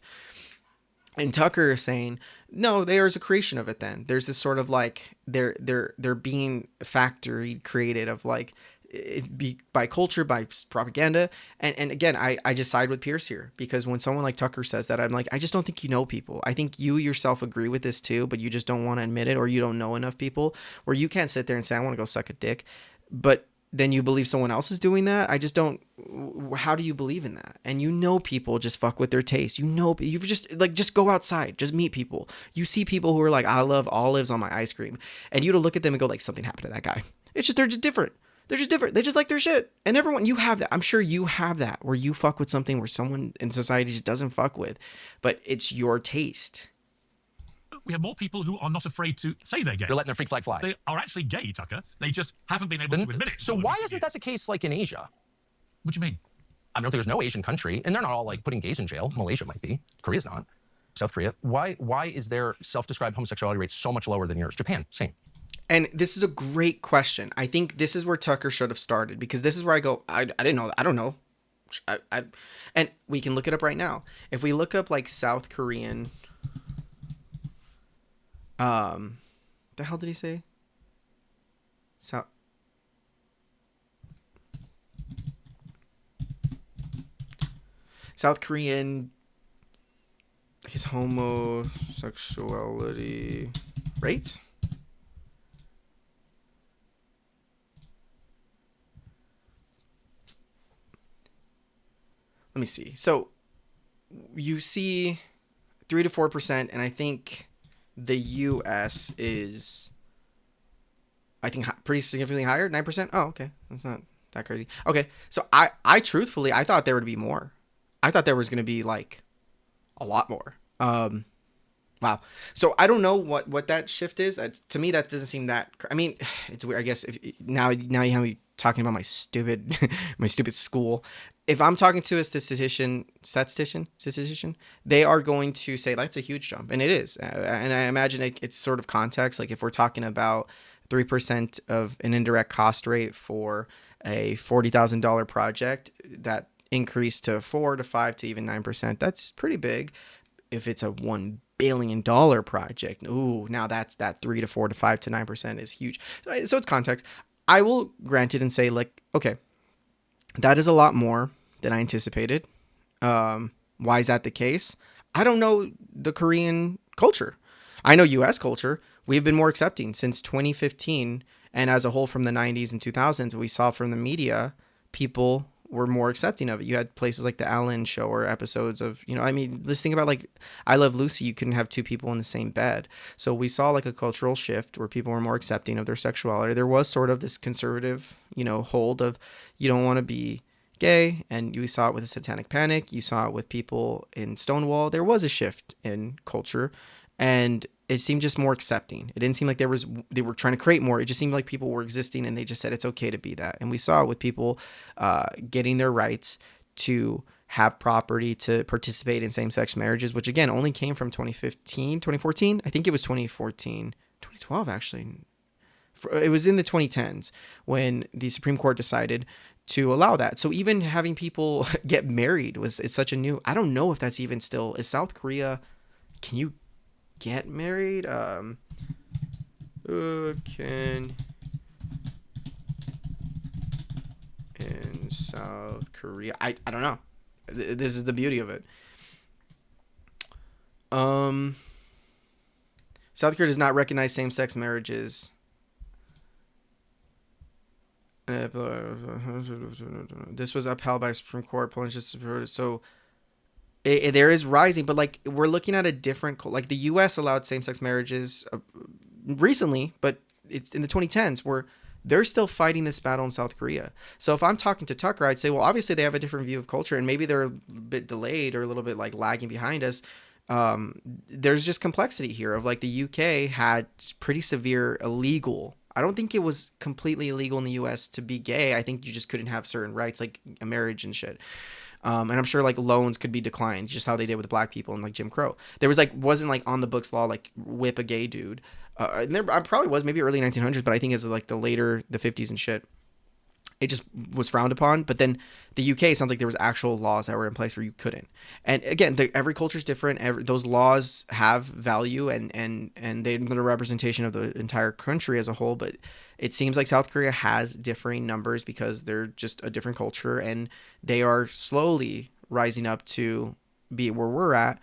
[SPEAKER 1] And Tucker is saying, no, there's a creation of it then. There's this sort of like, they're being factory created of like, it be by culture, by propaganda. And again, I just side with Pierce here, because when someone like Tucker says that, I'm like, I just don't think you know people. I think you yourself agree with this too, but you just don't want to admit it, or you don't know enough people where you can't sit there and say, I want to go suck a dick, but then you believe someone else is doing that. I just don't. How do you believe in that? And people just fuck with their taste. You've just go outside, just meet people. You see people who are like, I love olives on my ice cream, and you to look at them and go like, something happened to that guy. They're just different. They're just different. They just like their shit. And everyone, you have that. I'm sure you have that, where you fuck with something where someone in society just doesn't fuck with, but it's your taste.
[SPEAKER 3] We have more people who are not afraid to say they're gay.
[SPEAKER 2] They're letting their freak flag fly.
[SPEAKER 3] They are actually gay, Tucker. They just haven't been able to admit it.
[SPEAKER 2] So why isn't that the case like in Asia?
[SPEAKER 3] What do you mean?
[SPEAKER 2] I mean, there's no Asian country, and they're not all like putting gays in jail. Malaysia might be. Korea's not. South Korea. Why is their self-described homosexuality rate so much lower than yours? Japan, same.
[SPEAKER 1] And this is a great question. I think this is where Tucker should have started, because this is where I go, I didn't know that. I don't know. And we can look it up right now. If we look up like South Korean, the hell did he say? South Korean, his homosexuality rates. Let me see. So you see 3 to 4%, and I think the U.S. is, I think, pretty significantly higher, 9%. Oh, okay, that's not that crazy. Okay, so I truthfully, I thought there would be more. I thought there was going to be like a lot more. Wow. So I don't know what that shift is. To me, that doesn't seem that. I mean, it's weird. I guess if now you have me talking about my stupid school. If I'm talking to a statistician, they are going to say that's a huge jump, and it is. And I imagine it's sort of context. Like if we're talking about 3% of an indirect cost rate for a $40,000 project, that increased to 4 to 5 to even 9%. That's pretty big. If it's a $1 billion project, now that's that 3 to 4 to 5 to 9% is huge. So it's context. I will grant it and say like, okay, that is a lot more than I anticipated. Why is that the case? I don't know the Korean culture. I know US culture. We've been more accepting since 2015, and as a whole from the 90s and 2000s, we saw from the media, people were more accepting of it. You had places like the Ellen show or episodes of, I mean, let's think about like I Love Lucy, you couldn't have two people in the same bed. So we saw like a cultural shift where people were more accepting of their sexuality. There was sort of this conservative, hold of you don't want to be gay, and you saw it with the Satanic Panic. You saw it with people in Stonewall. There was a shift in culture, and it seemed just more accepting. It didn't seem like they were trying to create more. It just seemed like people were existing, and they just said it's okay to be that. And we saw it with people getting their rights to have property, to participate in same-sex marriages, which again only came from 2015, 2014. I think it was 2014, 2012 actually. It was in the 2010s when the Supreme Court decided to allow that. So even having people get married it's such a new. I don't know if that's even still is South Korea. Can you get married? Can in South Korea? I don't know. This is the beauty of it. South Korea does not recognize same-sex marriages. This was upheld by Supreme Court. So there is rising, but like we're looking at a different, like the U.S. allowed same-sex marriages recently, but it's in the 2010s where they're still fighting this battle in South Korea. So if I'm talking to Tucker, I'd say, well, obviously they have a different view of culture, and maybe they're a bit delayed or a little bit like lagging behind us. There's just complexity here of like the UK had pretty severe illegal. I don't think it was completely illegal in the U.S. to be gay. I think you just couldn't have certain rights like a marriage and shit. And I'm sure like loans could be declined, just how they did with black people and like Jim Crow. There was like wasn't like on the books law like whip a gay dude. And there probably was maybe early 1900s, but I think it's like the 50s and shit. It just was frowned upon. But then the UK sounds like there was actual laws that were in place where you couldn't. And again, every culture is different. Those laws have value and they're the representation of the entire country as a whole. But it seems like South Korea has differing numbers because they're just a different culture, and they are slowly rising up to be where we're at.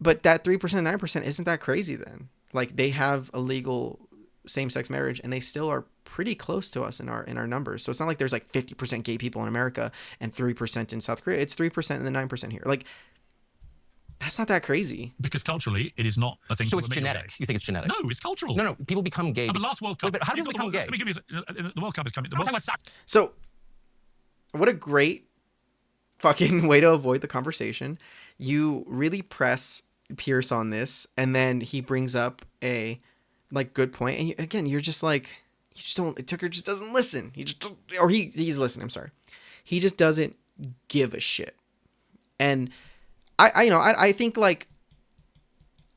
[SPEAKER 1] But that 3%, 9% isn't that crazy then. Like they have a legal same-sex marriage, and they still are pretty close to us in our numbers. So it's not like there's like 50% gay people in America and 3% in South Korea. It's 3% and then 9% here. Like that's not that crazy.
[SPEAKER 3] Because culturally, it is not a thing.
[SPEAKER 2] So it's genetic. You think it's genetic?
[SPEAKER 3] No, it's cultural.
[SPEAKER 2] No, people become gay.
[SPEAKER 3] The last World Cup.
[SPEAKER 2] Wait, but how do people become gay?
[SPEAKER 3] Let me give you the World Cup is coming.
[SPEAKER 1] So, what a great fucking way to avoid the conversation. You really press Pierce on this, and then he brings up a like good point, and again, you're just like, you just don't. Tucker just doesn't listen. He's listening. I'm sorry. He just doesn't give a shit, and I think like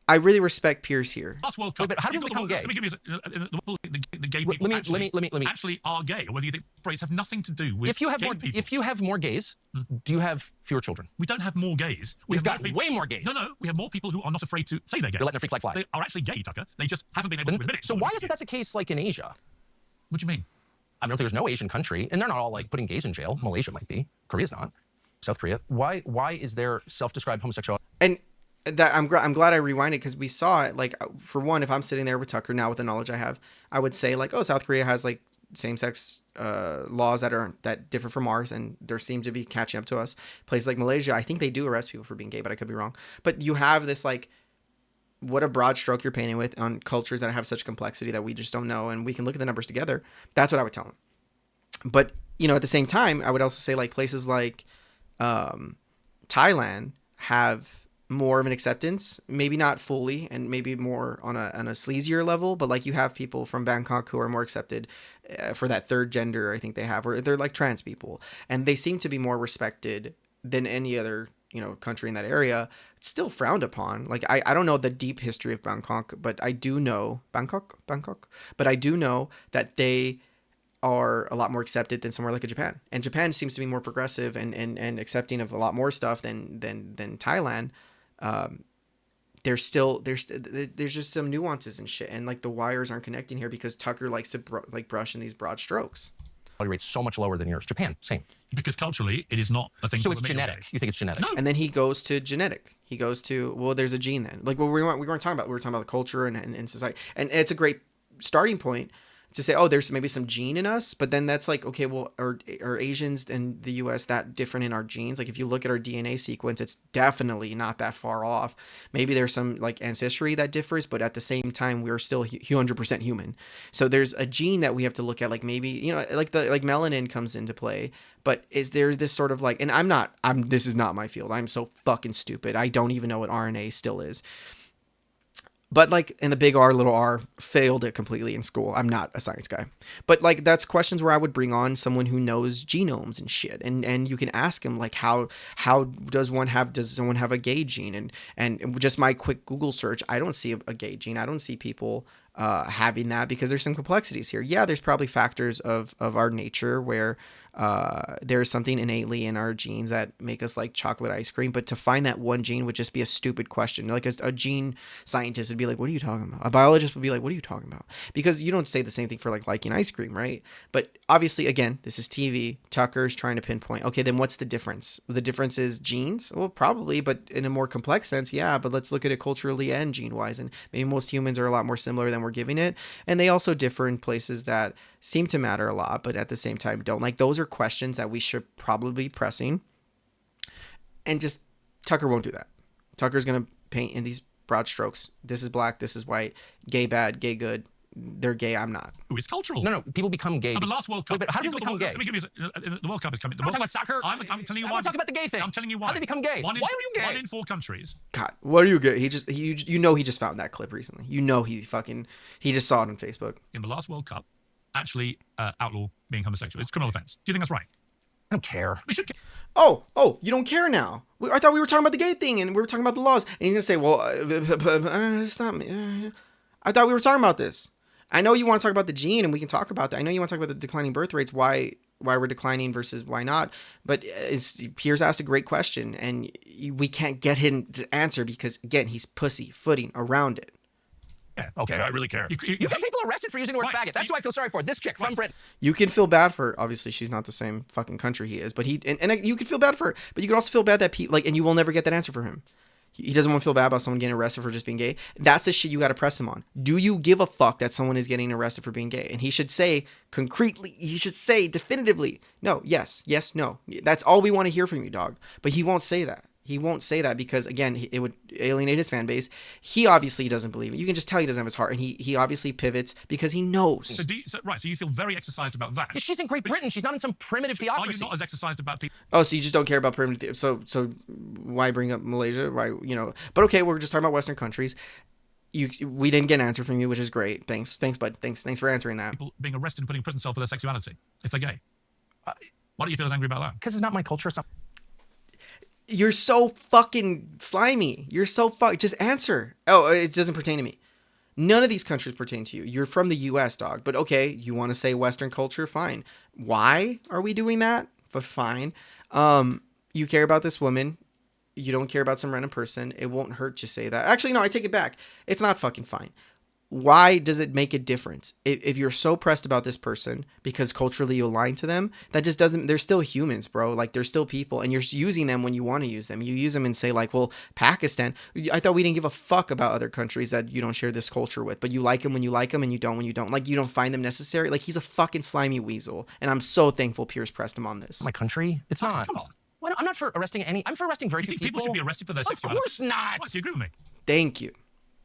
[SPEAKER 1] I really respect Pierce here.
[SPEAKER 3] Last World Cup.
[SPEAKER 2] Wait, but how do people become gay?
[SPEAKER 3] Let me give you the gay people actually are gay, or whether you think phrase have nothing to do with
[SPEAKER 2] if you have more gays, do you have fewer children?
[SPEAKER 3] We don't have more gays.
[SPEAKER 2] We've got way more gays.
[SPEAKER 3] No, we have more people who are not afraid to say they're gay.
[SPEAKER 2] They're letting their freak flag fly.
[SPEAKER 3] They are actually gay, Tucker. They just haven't been able to admit it.
[SPEAKER 2] So why isn't that the case like in Asia?
[SPEAKER 3] What do you mean?
[SPEAKER 2] I don't think there's no Asian country, and they're not all like putting gays in jail. Malaysia might be. Korea's not. South Korea. Why is there self-described homosexuality?
[SPEAKER 1] And that I'm glad I rewinded because we saw it. Like for one, if I'm sitting there with Tucker now with the knowledge I have, I would say like, oh, South Korea has like same-sex laws that differ from ours, and there seem to be catching up to us. Places like Malaysia, I think they do arrest people for being gay, but I could be wrong. But you have this like, what a broad stroke you're painting with on cultures that have such complexity that we just don't know, and we can look at the numbers together. That's what I would tell him. But at the same time, I would also say like places like Thailand have more of an acceptance, maybe not fully, and maybe more on a sleazier level, but like you have people from Bangkok who are more accepted for that third gender, I think they have, or they're like trans people, and they seem to be more respected than any other country in that area. It's still frowned upon. Like I don't know the deep history of Bangkok, but I do know but I do know that they are a lot more accepted than somewhere like a Japan, and Japan seems to be more progressive and accepting of a lot more stuff than Thailand. There's just some nuances and shit, and like the wires aren't connecting here because Tucker likes to brush in these broad strokes.
[SPEAKER 2] rate's so much lower than yours. Japan, same.
[SPEAKER 3] Because culturally, it is not a thing.
[SPEAKER 2] So it's genetic. You think it's genetic?
[SPEAKER 3] No.
[SPEAKER 1] And then he goes to genetic. He goes to, well, there's a gene then. Like, well, we weren't talking about. We were talking about the culture and society. And it's a great starting point to say, oh, there's maybe some gene in us. But then that's like, okay, well, are Asians in the U.S. that different in our genes? Like, if you look at our DNA sequence, it's definitely not that far off. Maybe there's some like ancestry that differs, but at the same time, we're still 100% human. So there's a gene that we have to look at. Like maybe, you know, like melanin comes into play. But is there this sort of like, and this is not my field. I'm so fucking stupid. I don't even know what RNA still is. But like in the big R, little r, failed it completely in school. I'm not a science guy. But like that's questions where I would bring on someone who knows genomes and shit. And you can ask him like how does someone have a gay gene? And just my quick Google search, I don't see a gay gene. I don't see people having that because there's some complexities here. Yeah, there's probably factors of our nature where there's something innately in our genes that make us like chocolate ice cream, but to find that one gene would just be a stupid question. Like a gene scientist would be like, what are you talking about? A biologist would be like, what are you talking about? Because you don't say the same thing for like liking ice cream, right? But obviously, again, this is TV. Tucker's trying to pinpoint, okay, then what's the difference? The difference is genes? Well, probably, but in a more complex sense, yeah, but let's look at it culturally and gene-wise, and maybe most humans are a lot more similar than we're giving it, and they also differ in places that seem to matter a lot, but at the same time don't. Like, those are questions that we should probably be pressing, and just Tucker won't do that. Tucker's going to paint in these broad strokes. This is black, this is white, gay bad, gay good. They're gay, I'm not.
[SPEAKER 3] Ooh, it's cultural.
[SPEAKER 2] No, people become gay.
[SPEAKER 3] The last World Cup.
[SPEAKER 2] Wait, but how do people become gay?
[SPEAKER 3] Let me give you the World Cup is coming.
[SPEAKER 2] I'm talking about soccer.
[SPEAKER 3] I'm telling you why.
[SPEAKER 2] I'm talking about the gay thing.
[SPEAKER 3] I'm telling you why.
[SPEAKER 2] How did they become gay? Why are you gay?
[SPEAKER 3] 1 in 4 countries.
[SPEAKER 1] God, what are you gay? He just found that clip recently. You know he just saw it on Facebook.
[SPEAKER 3] In the last World Cup, actually outlaw being homosexual. It's a criminal offense. Do you think that's right?
[SPEAKER 2] I don't care.
[SPEAKER 3] We should.
[SPEAKER 1] Oh, you don't care now. I thought we were talking about the gay thing and we were talking about the laws. And he's gonna say, well, it's not me. I thought we were talking about this. I know you want to talk about the gene, and we can talk about that. I know you want to talk about the declining birth rates, why we're declining versus why not. But Piers asked a great question, and we can't get him to answer because, again, he's pussyfooting around it.
[SPEAKER 3] Yeah, okay, I really care.
[SPEAKER 2] You get people arrested for using the word faggot. That's who I feel sorry for. This chick from Britain.
[SPEAKER 1] You can feel bad for her. Obviously, she's not the same fucking country he is, but and you can feel bad for her. But you could also feel bad that people, like, and you will never get that answer from him. He doesn't want to feel bad about someone getting arrested for just being gay. That's the shit you got to press him on. Do you give a fuck that someone is getting arrested for being gay? And he should say concretely, he should say definitively, no, yes, no. That's all we want to hear from you, dog. But he won't say that. He won't say that because, again, it would alienate his fan base. He obviously doesn't believe it. You can just tell he doesn't have his heart, and he obviously pivots because he knows.
[SPEAKER 3] So you feel very exercised about that.
[SPEAKER 2] Yeah, she's in Great Britain. She's not in some primitive theocracy.
[SPEAKER 3] Are you not as exercised about people?
[SPEAKER 1] Oh, so you just don't care about primitive. So why bring up Malaysia? Why, But okay, we're just talking about Western countries. We didn't get an answer from you, which is great. Thanks, bud. Thanks for answering that.
[SPEAKER 3] People being arrested and put in prison cell for their sexuality if they're gay. Why don't you feel as angry about that?
[SPEAKER 2] Because it's not my culture. It's not.
[SPEAKER 1] You're so fucking slimy. You're so just answer. Oh, it doesn't pertain to me. None of these countries pertain to you. You're from the U.S., dog. But okay, you want to say Western culture? Fine. Why are we doing that? But fine. You care about this woman. You don't care about some random person. It won't hurt to say that. Actually, no, I take it back. It's not fucking fine. Why does it make a difference? If you're so pressed about this person because culturally you align to them, that just doesn't, they're still humans, bro. Like, they're still people, and you're using them when you want to use them. You use them and say, like, well, Pakistan, I thought we didn't give a fuck about other countries that you don't share this culture with, but you like them when you like them and you don't when you don't. Like, you don't find them necessary. Like, he's a fucking slimy weasel, and I'm so thankful Piers pressed him on this.
[SPEAKER 2] My country? It's not.
[SPEAKER 3] Come on.
[SPEAKER 2] Well, I'm not for arresting any. I'm for arresting very few
[SPEAKER 3] people. You think people should be arrested for their sexuality?
[SPEAKER 2] Of course not.
[SPEAKER 3] What, do you agree with me?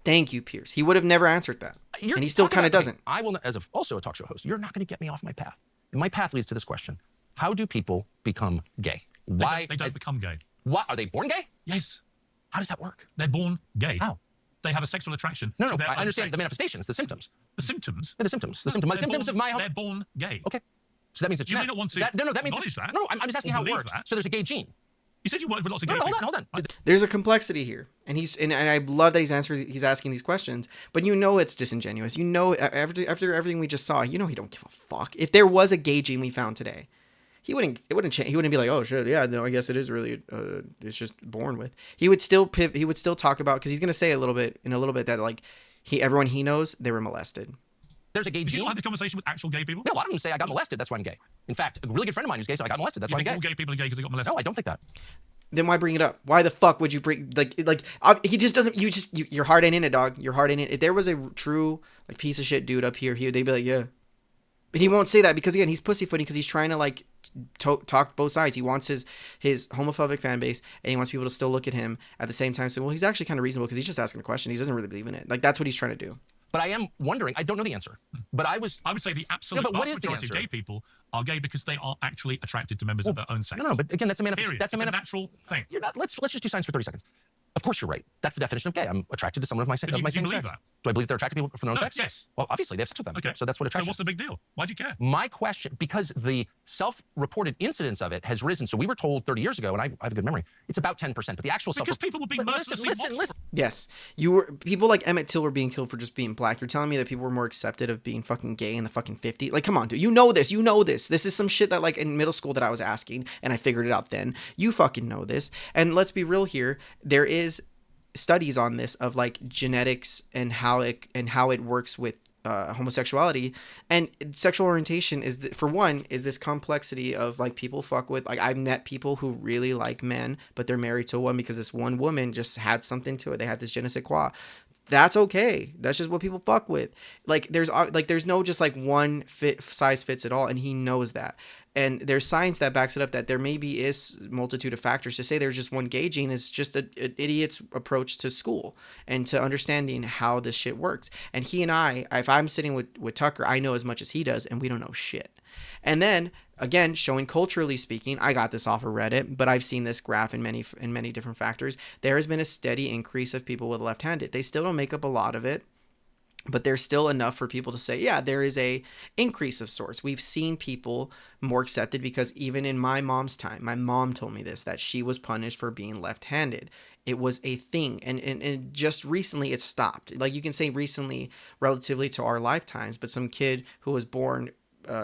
[SPEAKER 1] Thank you, Piers. He would have never answered that. And he still kind of doesn't.
[SPEAKER 2] I will, also a talk show host, you're not going to get me off my path. And my path leads to this question. How do people become gay? Why?
[SPEAKER 3] They don't become gay.
[SPEAKER 2] What? Are they born gay?
[SPEAKER 3] Yes.
[SPEAKER 2] How does that work?
[SPEAKER 3] They're born gay.
[SPEAKER 2] How?
[SPEAKER 3] They have a sexual attraction.
[SPEAKER 2] No, I understand the manifestations, the symptoms.
[SPEAKER 3] The symptoms?
[SPEAKER 2] Yeah, the symptoms. The symptoms of my...
[SPEAKER 3] They're born gay.
[SPEAKER 2] Okay. So that means it's
[SPEAKER 3] genetic. You may not want to
[SPEAKER 2] that means
[SPEAKER 3] acknowledge that.
[SPEAKER 2] No, I'm just asking how it works. So there's a gay gene.
[SPEAKER 3] You said you worked with lots of gay people.
[SPEAKER 2] Hold on.
[SPEAKER 1] There's a complexity here, and I love that he's asking these questions. But it's disingenuous. After everything we just saw, he don't give a fuck. If there was a gay gene we found today, he wouldn't change. He wouldn't be like, oh shit, yeah, no, I guess it is really, it's just born with. He would still he would still talk about, because he's gonna say a little bit that like everyone he knows, they were molested.
[SPEAKER 2] There's a gay
[SPEAKER 3] Did
[SPEAKER 2] gene.
[SPEAKER 3] you have this conversation with actual gay people?
[SPEAKER 2] Yeah, a lot of them say I got molested. That's why I'm gay. In fact, a really good friend of mine who's gay said I got molested. That's why I'm gay.
[SPEAKER 3] All gay people are gay because they got molested?
[SPEAKER 2] No, I don't think that.
[SPEAKER 1] Then why bring it up? Why the fuck would you bring he just doesn't. Your heart ain't in it, dog. Your heart ain't in it. If there was a true like piece of shit dude up here, they'd be like, yeah. But he won't say that because again, he's pussyfooting because he's trying to like talk both sides. He wants his homophobic fan base, and he wants people to still look at him at the same time. So well, he's actually kind of reasonable because he's just asking a question. He doesn't really believe in it. Like that's what he's trying to do.
[SPEAKER 2] But I am wondering. I don't know the answer. But I would
[SPEAKER 3] say the absolute vast majority of gay people are gay because they are actually attracted to members of their own sex.
[SPEAKER 2] No, but again, that's a manifest. That's a
[SPEAKER 3] natural thing.
[SPEAKER 2] You're not. Let's just do science for 30 seconds. Of course, you're right. That's the definition of gay. I'm attracted to someone of my same sex.
[SPEAKER 3] That?
[SPEAKER 2] Do I believe they're attracted to people from their own sex?
[SPEAKER 3] Yes.
[SPEAKER 2] Well, obviously, they have sex with them. Okay. So that's what attraction.
[SPEAKER 3] So what's the big deal? Why do you care?
[SPEAKER 2] My question, because the self-reported incidence of it has risen. So we were told 30 years ago, and I have a good memory, it's about 10%. But the actual
[SPEAKER 3] because people were being mercilessly
[SPEAKER 2] listen.
[SPEAKER 1] Yes, people like Emmett Till were being killed for just being black. You're telling me that people were more accepted of being fucking gay in the fucking 50s? Like, come on, dude. You know this. This is some shit that like in middle school that I was asking, and I figured it out then. You fucking know this. And let's be real here. There is studies on this of like genetics and how it works with homosexuality and sexual orientation is for one is this complexity of like people fuck with like I've met people who really like men but they're married to a woman because this one woman just had something to it. They had this je ne sais quoi. That's okay. That's just what people fuck with. Like there's no just like one size fits it all, and he knows that. And there's science that backs it up that there maybe is a multitude of factors. To say there's just one gay gene is just an idiot's approach to school and to understanding how this shit works. And he and I, if I'm sitting with Tucker, I know as much as he does, and we don't know shit. And then again, showing culturally speaking, I got this off of Reddit, but I've seen this graph in many different factors. There has been a steady increase of people with left-handed. They still don't make up a lot of it, but there's still enough for people to say, yeah, there is a increase of sorts. We've seen people more accepted because even in my mom's time, my mom told me this, that she was punished for being left-handed. It was a thing. And just recently it stopped. Like you can say recently relatively to our lifetimes, but some kid who was born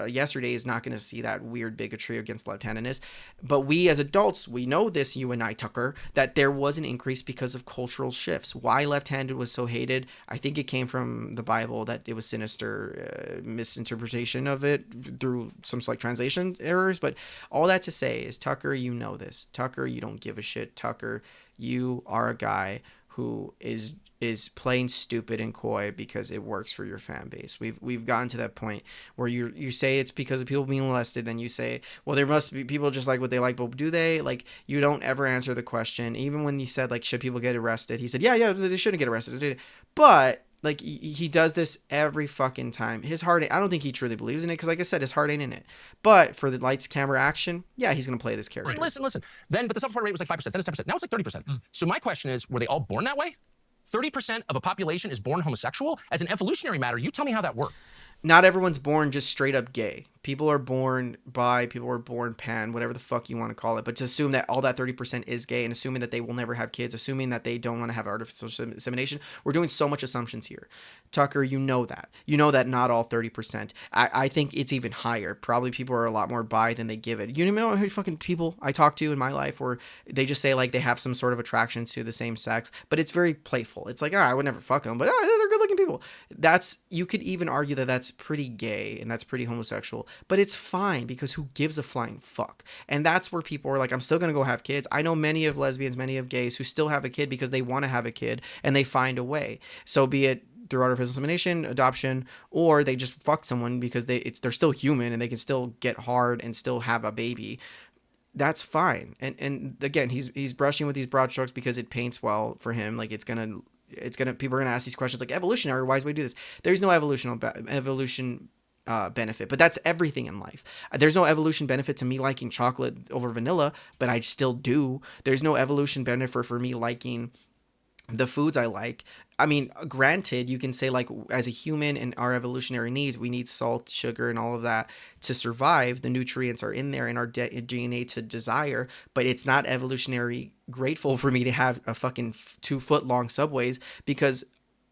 [SPEAKER 1] yesterday is not going to see that weird bigotry against left-handedness. But we as adults, we know this, you and I, Tucker, that there was an increase because of cultural shifts. Why left-handed was so hated, I think it came from the Bible, that it was sinister misinterpretation of it through some like translation errors. But all that to say is, Tucker, you know this. Tucker, you don't give a shit. Tucker, you are a guy who is playing stupid and coy because it works for your fan base. We've gotten to that point where you say it's because of people being molested, then you say, well, there must be people just like what they like, but do they? Like, you don't ever answer the question. Even when you said like, should people get arrested? He said, yeah, they shouldn't get arrested. But like he does this every fucking time. His heart, I don't think he truly believes in it because, like I said, his heart ain't in it. But for the lights, camera, action, yeah, he's gonna play this character.
[SPEAKER 2] Listen. Then, but the self-report rate was like 5%. Then it's 10%. Now it's like 30%. So my question is, were they all born that way? 30% of a population is born homosexual? As an evolutionary matter, you tell me how that works.
[SPEAKER 1] Not everyone's born just straight up gay. People are born bi, people are born pan, whatever the fuck you want to call it. But to assume that all that 30% is gay and assuming that they will never have kids, assuming that they don't want to have artificial insemination, we're doing so much assumptions here. Tucker, you know that. You know that not all 30%. I think it's even higher. Probably people are a lot more bi than they give it. You know how many fucking people I talk to in my life where they just say like they have some sort of attraction to the same sex, but it's very playful. It's like, I would never fuck them, but they're good looking people. You could even argue that that's pretty gay and that's pretty homosexual. But it's fine because who gives a flying fuck? And that's where people are like, I'm still going to go have kids. I know many of lesbians, many of gays who still have a kid because they want to have a kid and they find a way. So be it through artificial insemination, adoption, or they just fuck someone because they're still human and they can still get hard and still have a baby. That's fine. And again, he's brushing with these broad strokes because it paints well for him. Like people are gonna ask these questions like evolutionary, why do we do this? There's no evolution benefit, but that's everything in life. There's no evolution benefit to me liking chocolate over vanilla, but I still do. There's no evolution benefit for me liking the foods I like. I mean, granted, you can say like as a human and our evolutionary needs, we need salt, sugar, and all of that to survive. The nutrients are in there in our DNA to desire, but it's not evolutionary grateful for me to have a fucking 2-foot long Subways because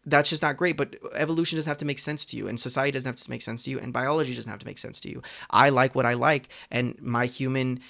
[SPEAKER 1] that's just not great. But evolution doesn't have to make sense to you, and society doesn't have to make sense to you, and biology doesn't have to make sense to you. I like what I like, and my human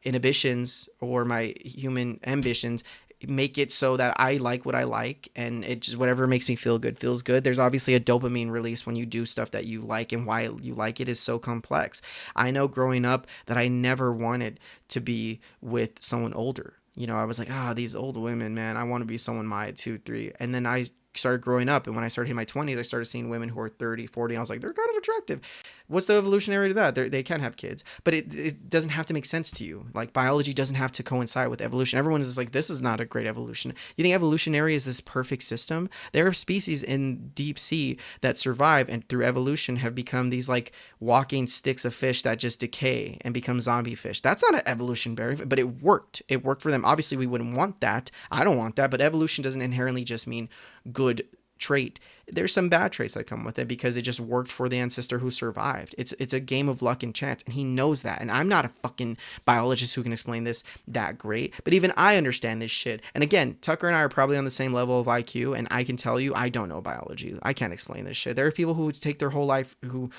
[SPEAKER 1] inhibitions or my human ambitions make it so that I like what I like, and it just whatever makes me feel good feels good. There's obviously a dopamine release when you do stuff that you like, and why you like it is so complex. I know growing up that I never wanted to be with someone older. You know, I was like, these old women, man, I want to be someone my 2, 3. And then I started growing up, and when I started hitting my 20s, I started seeing women who are 30, 40. I was like, they're kind of attractive. What's the evolutionary to that? They can have kids, but it doesn't have to make sense to you. Like, biology doesn't have to coincide with evolution. Everyone is just like, this is not a great evolution. You think evolutionary is this perfect system? There are species in deep sea that survive and through evolution have become these like walking sticks of fish that just decay and become zombie fish. That's not an evolutionary, but it worked. It worked for them. Obviously, we wouldn't want that. I don't want that, but evolution doesn't inherently just mean good trait. There's some bad traits that come with it because it just worked for the ancestor who survived. It's a game of luck and chance, and he knows that. And I'm not a fucking biologist who can explain this that great, but even I understand this shit. And again, Tucker and I are probably on the same level of IQ, and I can tell you I don't know biology. I can't explain this shit. There are people who take their whole life who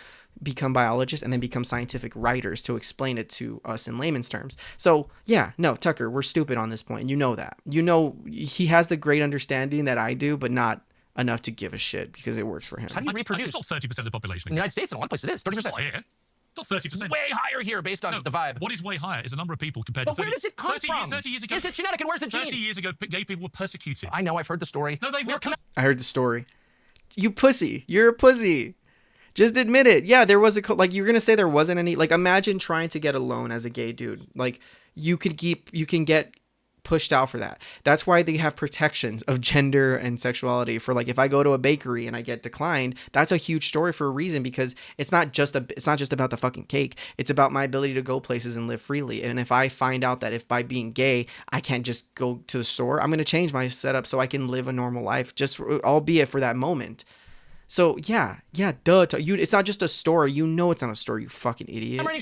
[SPEAKER 1] become biologists and then become scientific writers to explain it to us in layman's terms. So yeah, no, Tucker, we're stupid on this point, and you know that. You know he has the great understanding that I do, but not enough to give a shit because it works for him.
[SPEAKER 2] How do you reproduce?
[SPEAKER 3] It's not 30% of the population.
[SPEAKER 2] In the United States, in a lot of places it is 30%.
[SPEAKER 3] Not here. Not 30%.
[SPEAKER 2] Way higher here based on the vibe.
[SPEAKER 3] What is way higher is the number of people compared to 30.
[SPEAKER 2] But where does it come from?
[SPEAKER 3] 30 years ago.
[SPEAKER 2] Is it genetic, and where's the gene?
[SPEAKER 3] 30 years ago, gay people were persecuted.
[SPEAKER 2] I know, I've heard the story.
[SPEAKER 3] No, they were.
[SPEAKER 1] I heard the story. You pussy. You're a pussy. Just admit it. Yeah, there was like, you're going to say there wasn't any, like, imagine trying to get a loan as a gay dude. Like, you can get pushed out for that. That's why they have protections of gender and sexuality for, like, if I go to a bakery and I get declined, that's a huge story for a reason, because it's not just about the fucking cake. It's about my ability to go places and live freely. And if I find out that if by being gay, I can't just go to the store, I'm going to change my setup so I can live a normal life, albeit for that moment. So yeah, duh. It's not just a story. You know it's not a story, you fucking idiot.